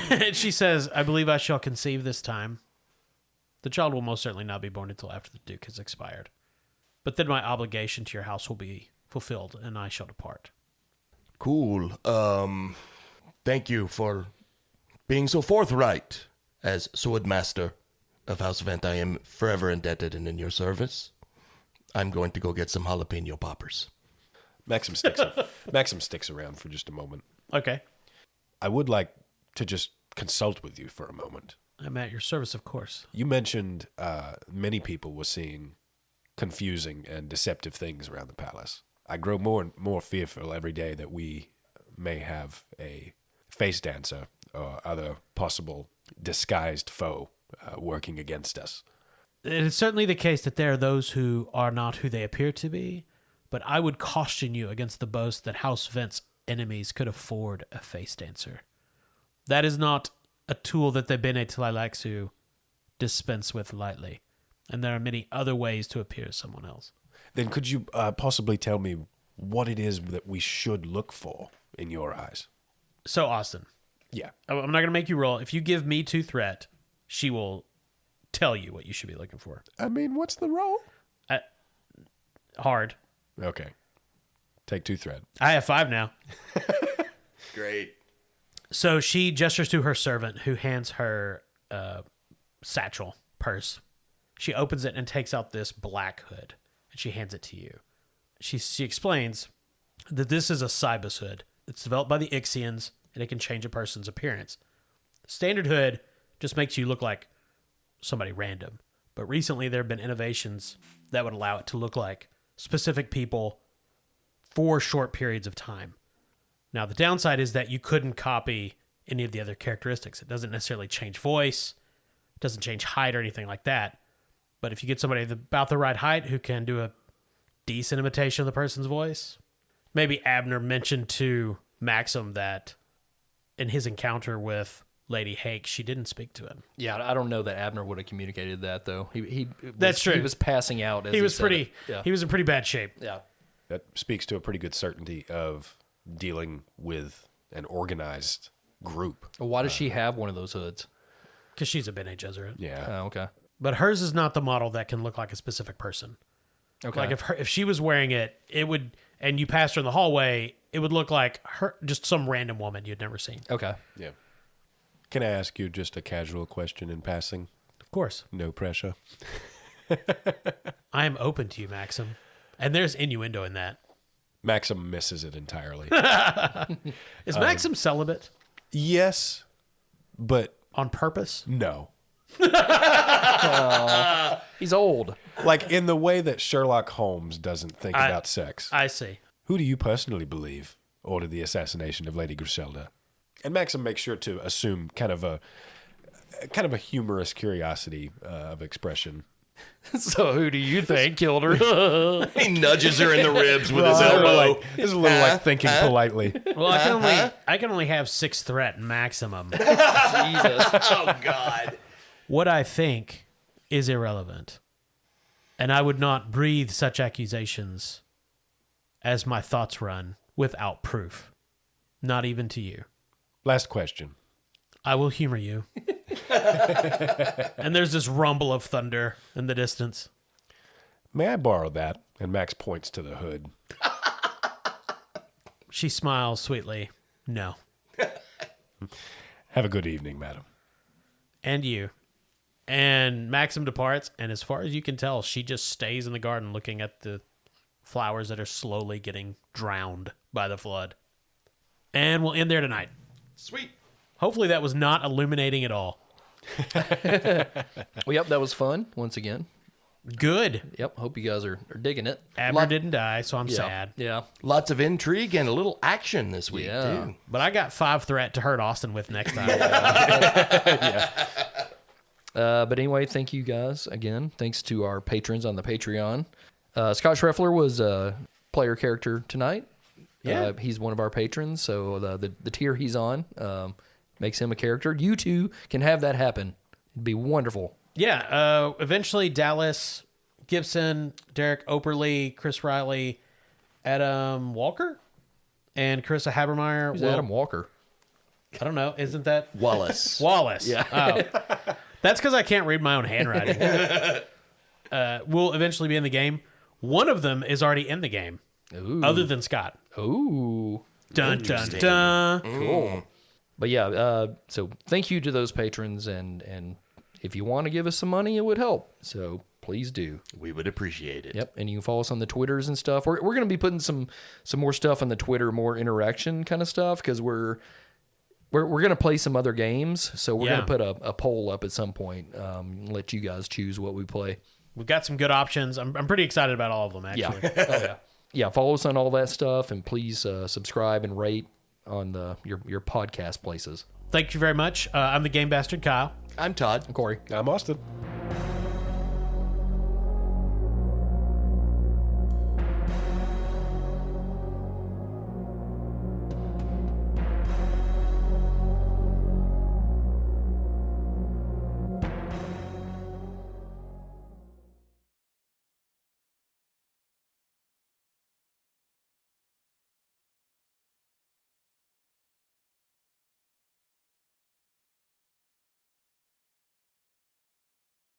S2: And she says, I believe I shall conceive this time. The child will most certainly not be born until after the Duke has expired. But then my obligation to your house will be fulfilled, and I shall depart.
S3: Cool. Thank you for being so forthright. As Swordmaster of House Vent, I am forever indebted and in your service. I'm going to go get some jalapeno poppers.
S5: Maxim sticks around for just a moment.
S2: Okay.
S5: I would like to just consult with you for a moment.
S2: I'm at your service, of course.
S5: You mentioned many people were seeing confusing and deceptive things around the palace. I grow more and more fearful every day that we may have a face dancer or other possible disguised foe working against us.
S2: It is certainly the case that there are those who are not who they appear to be, but I would caution you against the boast that House Vent's enemies could afford a face dancer. That is not a tool that the Bene Tleilaxu dispense with lightly, and there are many other ways to appear as someone else.
S5: Then could you possibly tell me what it is that we should look for in your eyes?
S2: So, Austin,
S5: Yeah.
S2: I'm not going to make you roll. If you give me 2 threat, she will tell you what you should be looking for.
S5: I mean, what's the role?
S2: Hard.
S5: Okay. Take 2 thread.
S2: I have 5 now.
S3: Great.
S2: So she gestures to her servant, who hands her satchel purse. She opens it and takes out this black hood, and she hands it to you. She explains that this is a Cybus hood. It's developed by the Ixians, and it can change a person's appearance. Standard hood just makes you look like somebody random. But recently there have been innovations that would allow it to look like specific people for short periods of time. Now, the downside is that you couldn't copy any of the other characteristics. It doesn't necessarily change voice, it doesn't change height or anything like that. But if you get somebody about the right height who can do a decent imitation of the person's voice, maybe Abner mentioned to Maxim that in his encounter with Lady Hake, she didn't speak to him.
S4: Yeah, I don't know that Abner would have communicated that though.
S2: That's true.
S4: He was passing out. As
S2: He was
S4: said
S2: pretty.
S4: it. Yeah.
S2: He was in pretty bad shape.
S4: Yeah.
S5: That speaks to a pretty good certainty of dealing with an organized group.
S4: Why does she have one of those hoods?
S2: Because she's a Bene Gesserit.
S5: Yeah.
S4: Oh, okay.
S2: But hers is not the model that can look like a specific person.
S4: Okay.
S2: Like if she was wearing it, it would, and you passed her in the hallway, it would look like her, just some random woman you'd never seen.
S4: Okay.
S5: Yeah. Can I ask you just a casual question in passing?
S2: Of course.
S5: No pressure.
S2: I am open to you, Maxim. And there's innuendo in that.
S5: Maxim misses it entirely.
S2: Is Maxim celibate
S5: Yes, but
S2: on purpose?
S5: no.
S4: He's old.
S5: Like in the way that Sherlock Holmes doesn't think about sex.
S2: I see.
S5: Who do you personally believe ordered the assassination of Lady Griselda? And Maxim makes sure to assume kind of a humorous curiosity of expression.
S4: So who do you think killed her?
S3: He nudges her in the ribs with his elbow.
S5: This is a little like thinking politely.
S2: Well, I can only have 6 threat maximum.
S4: Jesus.
S3: Oh, God.
S2: What I think is irrelevant, and I would not breathe such accusations as my thoughts run without proof, not even to you.
S5: Last question.
S2: I will humor you. And there's this rumble of thunder in the distance.
S5: May I borrow that? And Max points to the hood.
S2: She smiles sweetly. No.
S5: Have a good evening, madam.
S2: And you. And Maxim departs, and as far as you can tell, she just stays in the garden looking at the flowers that are slowly getting drowned by the flood. And we'll end there tonight.
S3: Sweet.
S2: Hopefully that was not illuminating at all.
S4: Well, yep, that was fun once again.
S2: Good.
S4: Yep, hope you guys are digging it.
S2: Abner didn't die, so I'm
S4: Yeah.
S2: sad.
S4: Yeah.
S3: Lots of intrigue and a little action this week,
S4: Yeah.
S3: too.
S2: But I got 5 threat to hurt Austin with next time.
S4: But anyway, thank you guys again. Thanks to our patrons on the Patreon. Scott Schreffler was a player character tonight.
S2: Yeah.
S4: He's one of our patrons, so the tier he's on makes him a character. You two can have that happen. It'd be wonderful.
S2: Yeah, eventually Dallas, Gibson, Derek Operly, Chris Riley, Adam Walker, and Carissa Habermeyer.
S4: Who's Adam Walker?
S2: I don't know. Isn't that
S3: Wallace.
S2: Wallace?
S4: Yeah.
S2: Oh. That's because I can't read my own handwriting. Will eventually be in the game. One of them is already in the game,
S4: Ooh.
S2: other than Scott.
S4: Ooh.
S2: Dun, dun, dun.
S4: Cool. But yeah, so thank you to those patrons, and if you want to give us some money, it would help. So please do.
S3: We would appreciate it.
S4: Yep, and you can follow us on the Twitters and stuff. We're going to be putting some more stuff on the Twitter, more interaction kind of stuff, because we're going to play some other games. So we're going to put a poll up at some point, let you guys choose what we play.
S2: we've got some good options. I'm pretty excited about all of them, actually.
S4: Yeah. Yeah, follow us on all that stuff, and please subscribe and rate on your podcast places.
S2: Thank you very much. I'm the Game Bastard Kyle.
S3: I'm Todd.
S4: Corey.
S5: I'm Austin.